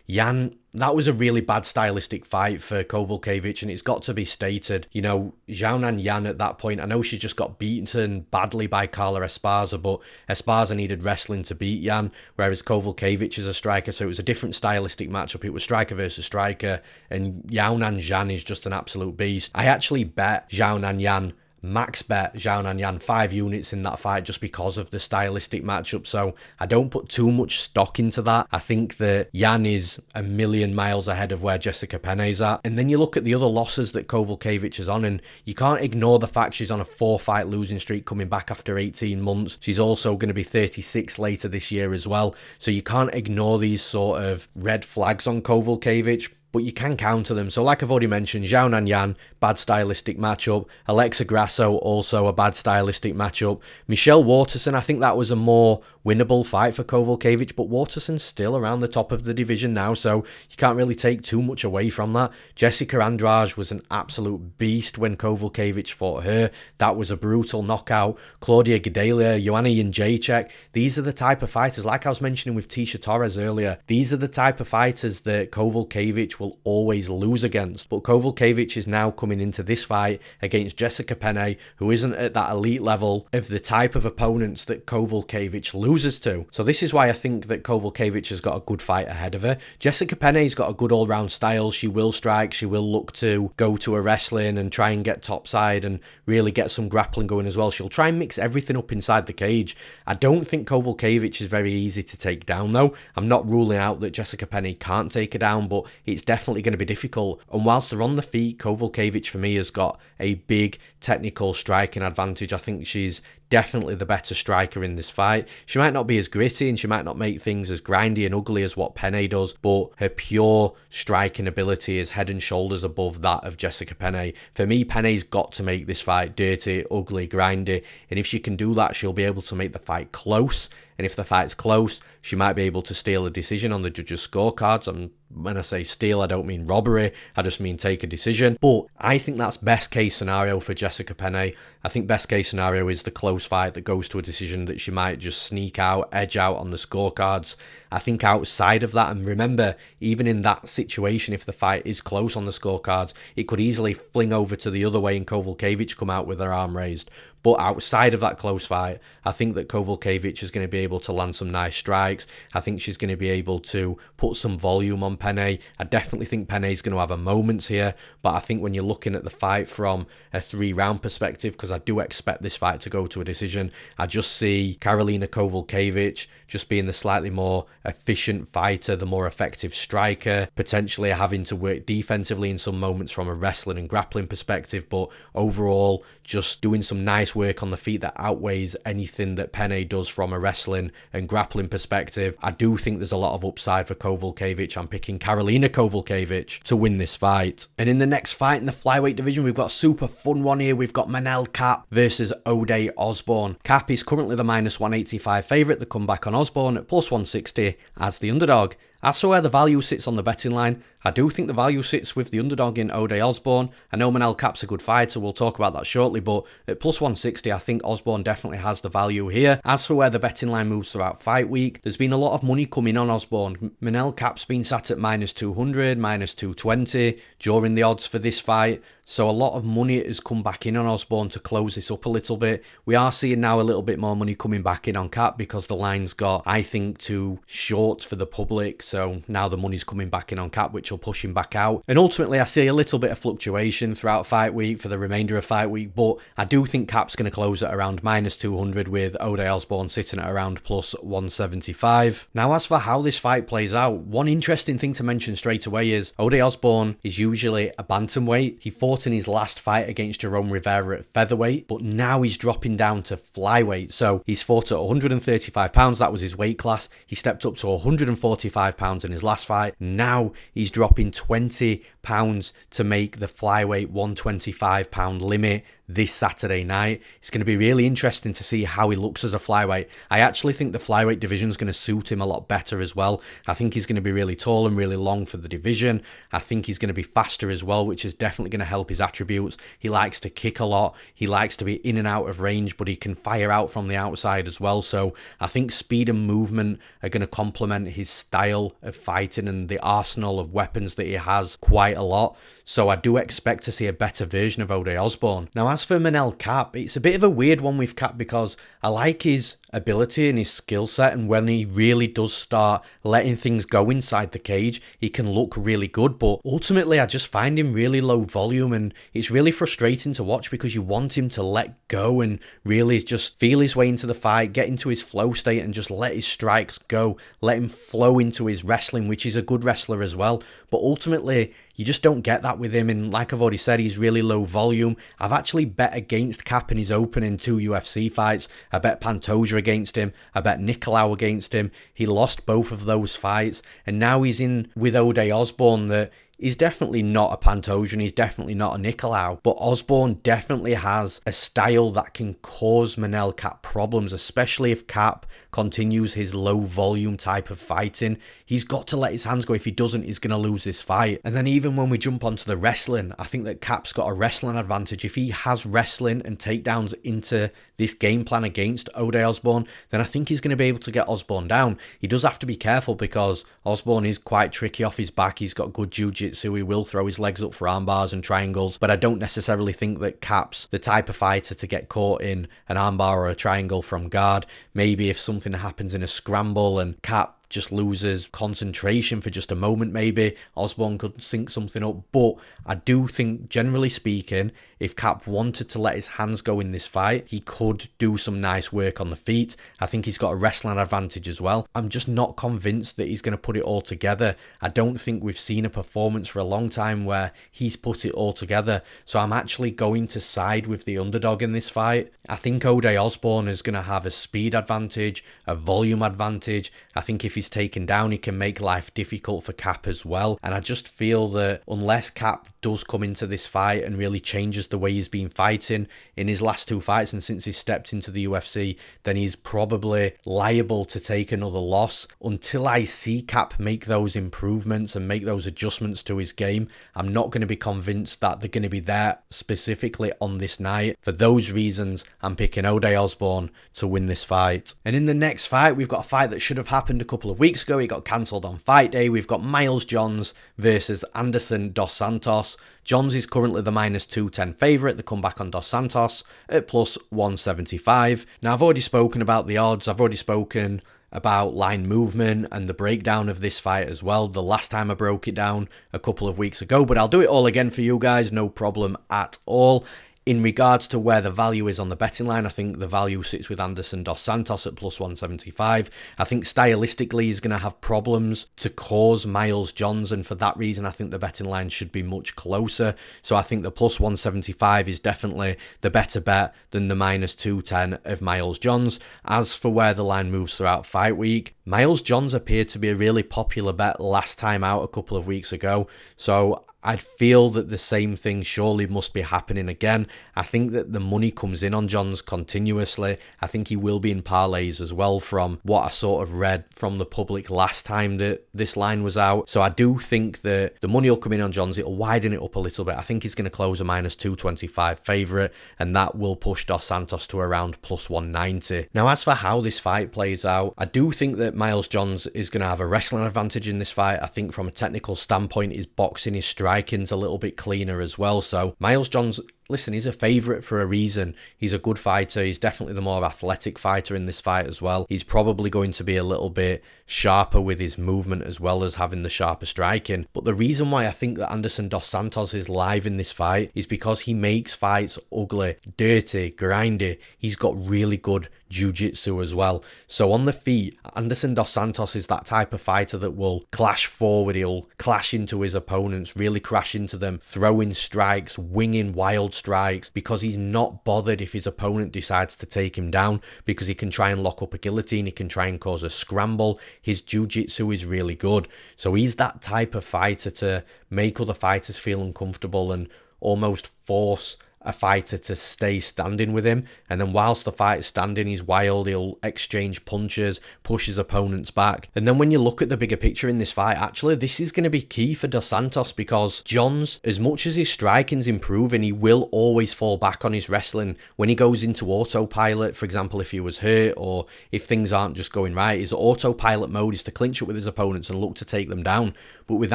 Speaker 1: Yan. That was a really bad stylistic fight for Kowalkiewicz, and it's got to be stated. You know, Xiaonan Yan at that point, I know she just got beaten badly by Carla Esparza, but Esparza needed wrestling to beat Yan, whereas Kowalkiewicz is a striker, so it was a different stylistic matchup. It was striker versus striker, and Xiaonan Yan is just an absolute beast. I actually bet Xiaonan Yan, max bet Xiaonan Yan 5 units in that fight just because of the stylistic matchup, so I don't put too much stock into that. I think that Yan is a million miles ahead of where Jessica Penne is at. And then you look at the other losses that Kowalkiewicz is on, and you can't ignore the fact she's on a 4-fight losing streak coming back after 18 months. She's also going to be 36 later this year as well, so you can't ignore these sort of red flags on Kowalkiewicz, but you can counter them. So like I've already mentioned, Xiaonan Yan, bad stylistic matchup. Alexa Grasso, also a bad stylistic matchup. Michelle Waterson, I think that was a more winnable fight for Kowalkiewicz, but Waterson's still around the top of the division now, so you can't really take too much away from that. Jessica Andrade was an absolute beast when Kowalkiewicz fought her. That was a brutal knockout. Claudia Gadelha, Joanna Jędrzejczyk, these are the type of fighters, like I was mentioning with Tecia Torres earlier, these are the type of fighters that Kowalkiewicz will always lose against. But Kowalkiewicz is now coming into this fight against Jessica Penne, who isn't at that elite level of the type of opponents that Kowalkiewicz loses to. So this is why I think that Kowalkiewicz has got a good fight ahead of her. Jessica Penne's got a good all-round style. She will strike, she will look to go to a wrestling and try and get topside and really get some grappling going as well. She'll try and mix everything up inside the cage. I don't think Kowalkiewicz is very easy to take down though. I'm not ruling out that Jessica Penne can't take her down, but it's definitely going to be difficult. And whilst they're on the feet, Kowalkiewicz for me has got a big technical striking advantage. I think she's definitely the better striker in this fight. She might not be as gritty and she might not make things as grindy and ugly as what Penne does, but her pure striking ability is head and shoulders above that of Jessica Penne. For me, Penne's got to make this fight dirty, ugly, grindy, and if she can do that, she'll be able to make the fight close. And if the fight's close, she might be able to steal a decision on the judges' scorecards. And when I say steal, I don't mean robbery. I just mean take a decision. But I think that's best case scenario for Jessica Penne. I think best case scenario is the close fight that goes to a decision that she might just sneak out, edge out on the scorecards. I think outside of that, and remember, even in that situation, if the fight is close on the scorecards, it could easily fling over to the other way and Kowalkiewicz come out with her arm raised. But outside of that close fight, I think that Kowalkiewicz is going to be able to land some nice strikes. I think she's going to be able to put some volume on Penne. I definitely think Penne's going to have her moments here. But I think when you're looking at the fight from a 3-round perspective, because I do expect this fight to go to a decision, I just see Karolina Kowalkiewicz just being the slightly more efficient fighter, the more effective striker, potentially having to work defensively in some moments from a wrestling and grappling perspective, but overall just doing some nice work on the feet that outweighs anything that Penne does from a wrestling and grappling perspective. I do think there's a lot of upside for Kowalkiewicz. I'm picking Karolina Kowalkiewicz to win this fight. And in the next fight in the flyweight division, we've got a super fun one here. We've got Manel Kape versus Ode Osbourne. Kape is currently the -185 favourite. The comeback on Osbourne at +160 as the underdog. As for where the value sits on the betting line, I do think the value sits with the underdog in Ode Osbourne. I know Manel Kape's a good fighter, we'll talk about that shortly, but at +160, I think Osbourne definitely has the value here. As for where the betting line moves throughout fight week, there's been a lot of money coming on Osbourne. Manel Kape's been sat at -200, -220 during the odds for this fight. So a lot of money has come back in on Osbourne to close this up a little bit. We are seeing now a little bit more money coming back in on Kape because the line's got, I think, too short for the public. So now the money's coming back in on Kape, which will push him back out. And ultimately, I see a little bit of fluctuation throughout fight week for the remainder of fight week. But I do think Kape's going to close at around -200 with Ode Osbourne sitting at around +175. Now, as for how this fight plays out, one interesting thing to mention straight away is Ode Osbourne is usually a bantamweight. He fought in his last fight against Jerome Rivera at featherweight, but now he's dropping down to flyweight. So he's fought at 135 pounds, that was his weight class. He stepped up to 145 pounds in his last fight. Now he's dropping 20 pounds to make the flyweight 125 pound limit this Saturday night. It's going to be really interesting to see how he looks as a flyweight. I actually think the flyweight division is going to suit him a lot better as well. I think he's going to be really tall and really long for the division. I think he's going to be faster as well, which is definitely going to help his attributes. He likes to kick a lot. He likes to be in and out of range, but he can fire out from the outside as well. So I think speed and movement are going to complement his style of fighting and the arsenal of weapons that he has quite a lot. So I do expect to see a better version of Ode Osbourne. Now, as for Manel Kape, it's a bit of a weird one with Kape because I like his ability and his skill set, and when he really does start letting things go inside the cage, he can look really good, but ultimately I just find him really low volume, and it's really frustrating to watch because you want him to let go and really just feel his way into the fight, get into his flow state and just let his strikes go, let him flow into his wrestling, which is a good wrestler as well, but ultimately you just don't get that with him, and like I've already said, he's really low volume. I've actually bet against Kape in his opening 2 UFC fights. I bet Pantoja against him. I bet Nicolau against him. He lost both of those fights, and now he's in with Ode Osbourne that he's definitely not a Pantoja and he's definitely not a Nicolau, but Osbourne definitely has a style that can cause Manel Kape problems, especially if Kape continues his low volume type of fighting. He's got to let his hands go. If he doesn't, he's going to lose this fight. And then even when we jump onto the wrestling, I think that Kape's got a wrestling advantage. If he has wrestling and takedowns into this game plan against Ode Osbourne, then I think he's going to be able to get Osbourne down. He does have to be careful because Osbourne is quite tricky off his back. He's got good jiu-jitsu. He will throw his legs up for arm bars and triangles, but I don't necessarily think that Kape's the type of fighter to get caught in an armbar or a triangle from guard. Maybe if something happens in a scramble and Kape just loses concentration for just a moment, maybe Osbourne could sync something up. But I do think, generally speaking, if Kape wanted to let his hands go in this fight, he could do some nice work on the feet. I think he's got a wrestling advantage as well. I'm just not convinced that he's going to put it all together. I don't think we've seen a performance for a long time where he's put it all together. So I'm actually going to side with the underdog in this fight. I think Osbourne is going to have a speed advantage, a volume advantage. I think if he's taken down, he can make life difficult for Kape as well. And I just feel that unless Kape does come into this fight and really changes the way he's been fighting in his last two fights and since he's stepped into the UFC, then he's probably liable to take another loss. Until I see Kape make those improvements and make those adjustments to his game, I'm not going to be convinced that they're going to be there specifically on this night. For those reasons, I'm picking Osbourne to win this fight. And in the next fight, we've got a fight that should have happened a couple of weeks ago. It got cancelled on fight day. We've got Miles Johns versus Anderson dos Santos. Johns is currently the minus 210 favourite. The comeback on Dos Santos at plus 175. Now, I've already spoken about the odds. I've already spoken about line movement and the breakdown of this fight as well the last time I broke it down a couple of weeks ago, but I'll do it all again for you guys, no problem at all. In regards to where the value is on the betting line, I think the value sits with Anderson dos Santos at plus 175. I think stylistically he's going to have problems to cause Miles Johns, and for that reason I think the betting line should be much closer. So I think the plus 175 is definitely the better bet than the minus 210 of Miles Johns. As for where the line moves throughout fight week, Miles Johns appeared to be a really popular bet last time out a couple of weeks ago, so I'd feel that the same thing surely must be happening again. I think that the money comes in on Johns continuously. I think he will be in parlays as well from what I sort of read from the public last time that this line was out. So I do think that the money will come in on Johns. It'll widen it up a little bit. I think he's going to close a minus 225 favourite, and that will push Dos Santos to around plus 190. Now, as for how this fight plays out, I do think that Miles Johns is going to have a wrestling advantage in this fight. I think from a technical standpoint, his boxing, his striking's a little bit cleaner as well. So Miles Johns, listen, he's a favourite for a reason. He's a good fighter. He's definitely the more athletic fighter in this fight as well. He's probably going to be a little bit sharper with his movement as well as having the sharper striking. But the reason why I think that Anderson dos Santos is live in this fight is because he makes fights ugly, dirty, grindy. He's got really good jiu-jitsu as well. So on the feet, Anderson dos Santos is that type of fighter that will clash forward. He'll clash into his opponents, really crash into them, throwing strikes, winging wild strikes, because he's not bothered if his opponent decides to take him down, because he can try and lock up a guillotine, he can try and cause a scramble. His jiu-jitsu is really good. So he's that type of fighter to make other fighters feel uncomfortable and almost force a fighter to stay standing with him. And then whilst the fight is standing, he's wild. He'll exchange punches, push his opponents back. And then when you look at the bigger picture in this fight, actually, this is going to be key for Dos Santos, because Johns, as much as his striking's improving, he will always fall back on his wrestling. When he goes into autopilot, for example, if he was hurt or if things aren't just going right, his autopilot mode is to clinch up with his opponents and look to take them down. But with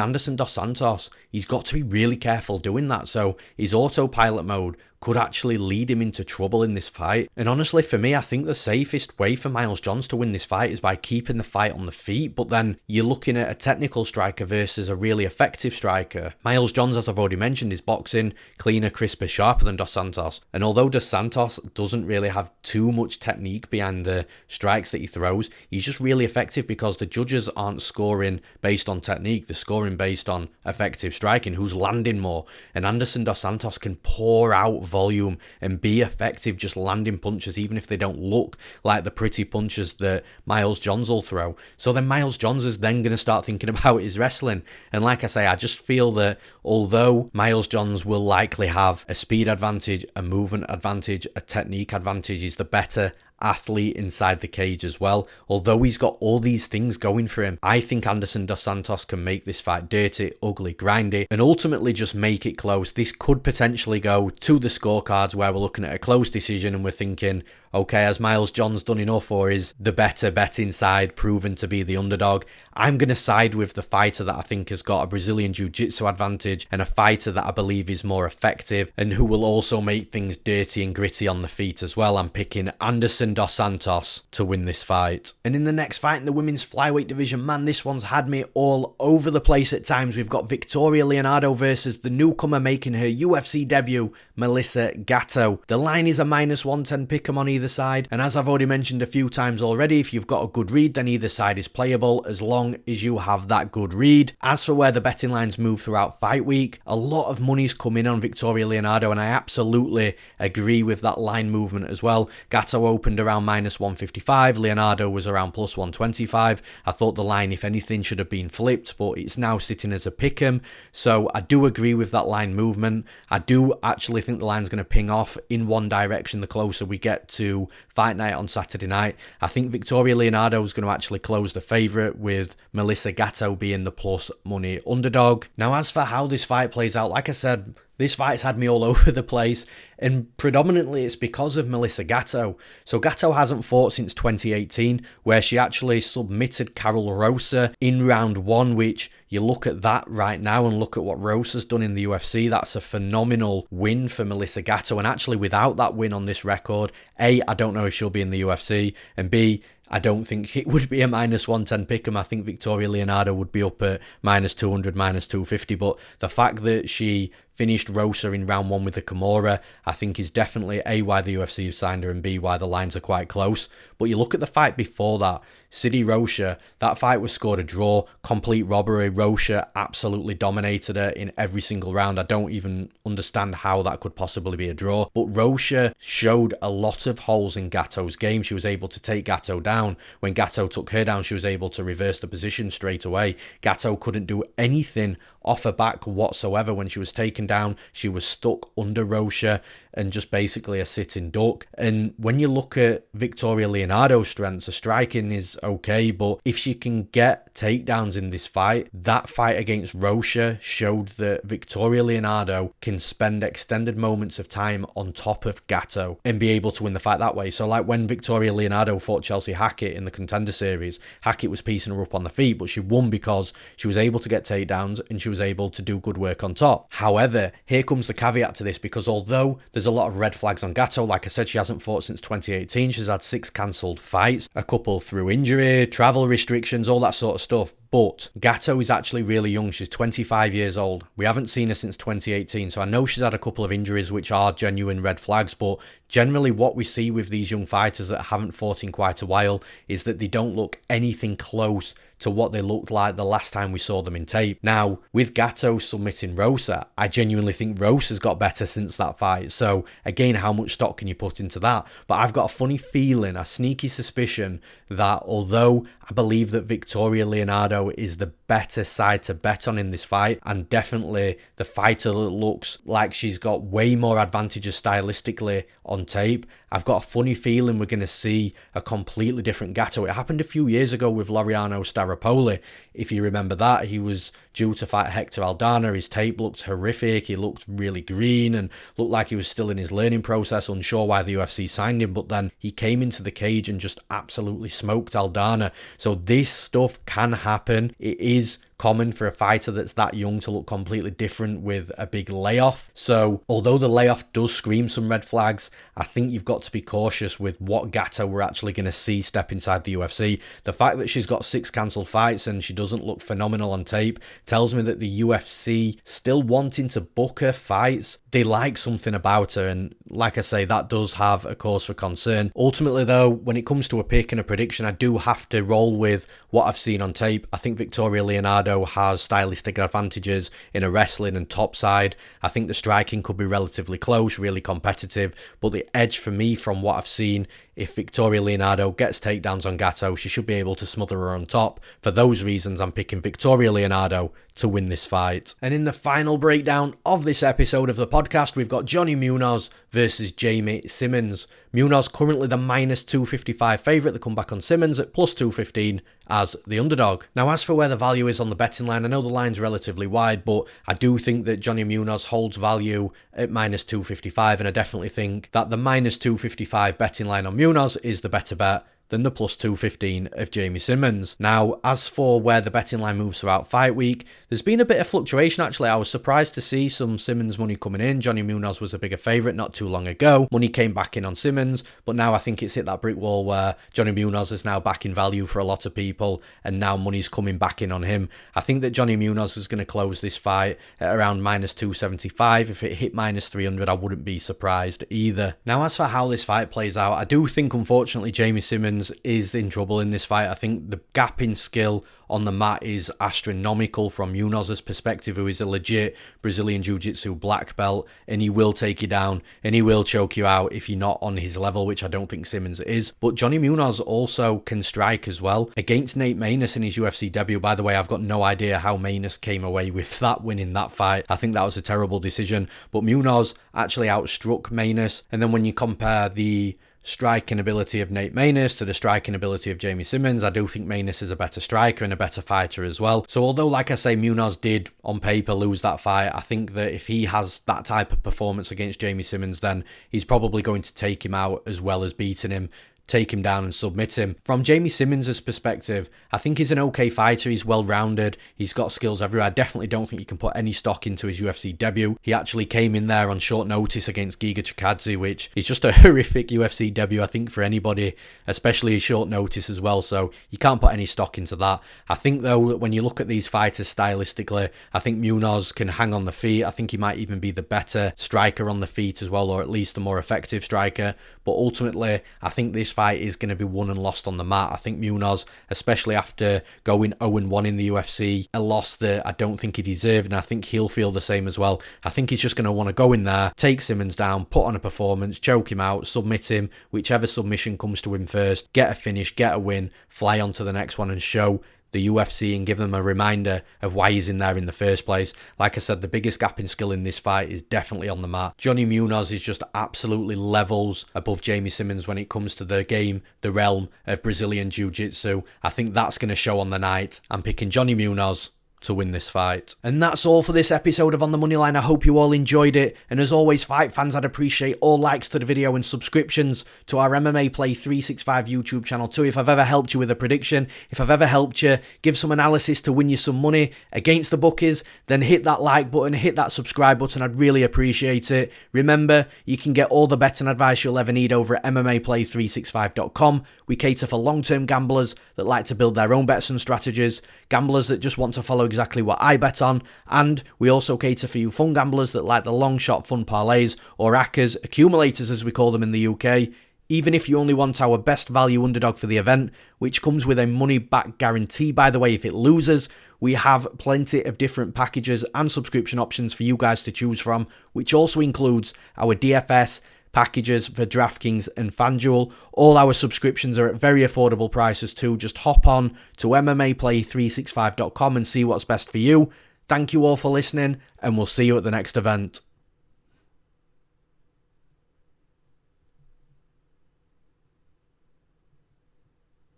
Speaker 1: Anderson dos Santos, he's got to be really careful doing that. So his autopilot mode could actually lead him into trouble in this fight. And honestly, for me, I think the safest way for Miles Johns to win this fight is by keeping the fight on the feet. But then you're looking at a technical striker versus a really effective striker. Miles Johns, as I've already mentioned, is boxing cleaner, crisper, sharper than Dos Santos. And although Dos Santos doesn't really have too much technique behind the strikes that he throws, he's just really effective because the judges aren't scoring based on technique. They're scoring based on effective striking, who's landing more. And Anderson dos Santos can pour out volume and be effective just landing punches, even if they don't look like the pretty punches that Miles Johns will throw. So then Miles Johns is then going to start thinking about his wrestling. And like I say, I just feel that although Miles Johns will likely have a speed advantage, a movement advantage, a technique advantage, he's the better athlete inside the cage as well. Although he's got all these things going for him, I think Anderson dos Santos can make this fight dirty, ugly, grindy, and ultimately just make it close. This could potentially go to the scorecards where we're looking at a close decision and we're thinking, okay, has Miles Johns done enough, or is the better bet inside proven to be the underdog? I'm going to side with the fighter that I think has got a Brazilian Jiu-Jitsu advantage and a fighter that I believe is more effective and who will also make things dirty and gritty on the feet as well. I'm picking Anderson Edson dos Santos to win this fight. And in the next fight in the women's flyweight division, man, this one's had me all over the place at times. We've got Victoria Leonardo versus the newcomer making her UFC debut, Melissa Gatto. The line is a -110 pick'em on either side, and as I've already mentioned a few times already, if you've got a good read, then either side is playable as long as you have that good read. As for where the betting lines move throughout fight week, a lot of money's come in on Victoria Leonardo, and I absolutely agree with that line movement as well. Gatto opened around -155, Leonardo was around +125. I thought the line, if anything, should have been flipped, but it's now sitting as a pick'em, so I do agree with that line movement. I do actually think the line's going to ping off in one direction the closer we get to fight night on Saturday night. I think Victoria Leonardo is going to actually close the favourite, with Melissa Gatto being the plus money underdog. Now, as for how this fight plays out, like I said, this fight's had me all over the place, and predominantly it's because of Melissa Gatto. So Gatto hasn't fought since 2018, where she actually submitted Karol Rosa in round 1, which you look at that right now and look at what Rosa's done in the UFC, that's a phenomenal win for Melissa Gatto. And actually, without that win on this record, A, I don't know if she'll be in the UFC, and B, I don't think it would be a -110 pick'em. I think Victoria Leonardo would be up at -200, -250. But the fact that she finished Rosa in round 1 with the Kimura, I think is definitely A, why the UFC have signed her, and B, why the lines are quite close. But you look at the fight before that, City Rocha, that fight was scored a draw, complete robbery. Rocha absolutely dominated her in every single round. I don't even understand how that could possibly be a draw. But Rocha showed a lot of holes in Gatto's game. She was able to take Gatto down. When Gatto took her down, she was able to reverse the position straight away. Gatto couldn't do anything off her back whatsoever. When she was taken down, she was stuck under Rocha and just basically a sitting duck. And when you look at Victoria Leonardo's strengths, her striking is okay, but if she can get takedowns in this fight, that fight against Rocha showed that Victoria Leonardo can spend extended moments of time on top of Gatto and be able to win the fight that way. So like when Victoria Leonardo fought Chelsea Hackett in the Contender Series, Hackett was piecing her up on the feet, but she won because she was able to get takedowns and she was able to do good work on top. However, here comes the caveat to this, because although there's a lot of red flags on Gatto, like I said, she hasn't fought since 2018. She's had 6 cancelled fights, a couple through injury, travel restrictions, all that sort of stuff. But Gatto is actually really young. She's 25 years old. We haven't seen her since 2018, so I know she's had a couple of injuries which are genuine red flags, but generally what we see with these young fighters that haven't fought in quite a while is that they don't look anything close to what they looked like the last time we saw them in tape. Now, with Gatto submitting Rosa, I genuinely think Rosa's got better since that fight. So, again, how much stock can you put into that? But I've got a funny feeling, a sneaky suspicion that although I believe that Victoria Leonardo is the better side to bet on in this fight, and definitely the fighter that looks like she's got way more advantages stylistically on tape, I've got a funny feeling we're going to see a completely different Gatto. It happened a few years ago with Laureano Staropoli. If you remember that, he was due to fight Hector Aldana. His tape looked horrific. He looked really green and looked like he was still in his learning process, unsure why the UFC signed him. But then he came into the cage and just absolutely smoked Aldana. So this stuff can happen. It is common for a fighter that's that young to look completely different with a big layoff. So although the layoff does scream some red flags, I think you've got to be cautious with what Gatto we're actually going to see step inside the UFC. The fact that she's got 6 cancelled fights and she doesn't look phenomenal on tape tells me that the UFC still wanting to book her fights, they like something about her, and like I say, that does have a cause for concern. Ultimately though, when it comes to a pick and a prediction, I do have to roll with what I've seen on tape. I think Victoria Leonardo has stylistic advantages in a wrestling and top side. I think the striking could be relatively close, really competitive, but the edge for me from what I've seen, if Victoria Leonardo gets takedowns on Gatto, she should be able to smother her on top. For those reasons, I'm picking Victoria Leonardo to win this fight. And in the final breakdown of this episode of the podcast, we've got Johnny Munoz versus Jamey Simmons. Munoz currently the -255 favourite. They come back on Simmons at +215 as the underdog. Now, as for where the value is on the betting line, I know the line's relatively wide, but I do think that Johnny Munoz holds value at -255, and I definitely think that the -255 betting line on Munoz is the better bet than the plus 215 of Jamey Simmons. Now, as for where the betting line moves throughout fight week, there's been a bit of fluctuation actually. I was surprised to see some Simmons money coming in. Johnny Munoz was a bigger favourite not too long ago. Money came back in on Simmons, but now I think it's hit that brick wall where Johnny Munoz is now back in value for a lot of people, and now money's coming back in on him. I think that Johnny Munoz is going to close this fight at around minus 275. If it hit minus 300, I wouldn't be surprised either. Now, as for how this fight plays out, I do think unfortunately Jamey Simmons is in trouble in this fight. I think the gap in skill on the mat is astronomical from Munoz's perspective, who is a legit Brazilian Jiu-Jitsu black belt, and he will take you down and he will choke you out if you're not on his level, which I don't think Simmons is. But Johnny Munoz also can strike as well. Against Nate Maness in his UFC debut, by the way, I've got no idea how Maness came away with that win in that fight. I think that was a terrible decision, but Munoz actually outstruck Maness. And then when you compare the striking ability of Nate Maness to the striking ability of Jamey Simmons, I do think Maness is a better striker and a better fighter as well. So although, like I say, Munoz did on paper lose that fight, I think that if he has that type of performance against Jamey Simmons, then he's probably going to take him out as well as beating him, take him down and submit him. From Jamey Simmons' perspective, I think he's an okay fighter. He's well-rounded. He's got skills everywhere. I definitely don't think you can put any stock into his UFC debut. He actually came in there on short notice against Giga Chikadze, which is just a horrific UFC debut, I think, for anybody, especially short notice as well. So you can't put any stock into that. I think, though, that when you look at these fighters stylistically, I think Munoz can hang on the feet. I think he might even be the better striker on the feet as well, or at least the more effective striker. But ultimately, I think this fight is going to be won and lost on the mat. I think Munoz, especially after going 0-1 in the UFC, a loss that I don't think he deserved, and I think he'll feel the same as well. I think he's just going to want to go in there, take Simmons down, put on a performance, choke him out, submit him, whichever submission comes to him first, get a finish, get a win, fly on to the next one and show the UFC and give them a reminder of why he's in there in the first place. Like I said, the biggest gap in skill in this fight is definitely on the mat. Johnny Munoz is just absolutely levels above Jamey Simmons when it comes to the game, the realm of Brazilian Jiu-Jitsu. I think that's going to show on the night. I'm picking Johnny Munoz to win this fight. And that's all for this episode of On the Moneyline. I hope you all enjoyed it, and as always, fight fans, I'd appreciate all likes to the video and subscriptions to our MMA Play 365 YouTube channel too. If I've ever helped you with a prediction, if I've ever helped you give some analysis to win you some money against the bookies, then hit that like button, hit that subscribe button. I'd really appreciate it. Remember, you can get all the betting advice you'll ever need over at MMAplay365.com. We cater for long-term gamblers that like to build their own bets and strategies, gamblers that just want to follow exactly what I bet on, and we also cater for you fun gamblers that like the long shot fun parlays, or ACCAs, accumulators as we call them in the UK. Even if you only want our best value underdog for the event, which comes with a money back guarantee, by the way, if it loses, we have plenty of different packages and subscription options for you guys to choose from, which also includes our DFS packages for DraftKings and FanDuel. All our subscriptions are at very affordable prices too. Just hop on to MMAplay365.com and see what's best for you. Thank you all for listening, and we'll see you at the next event.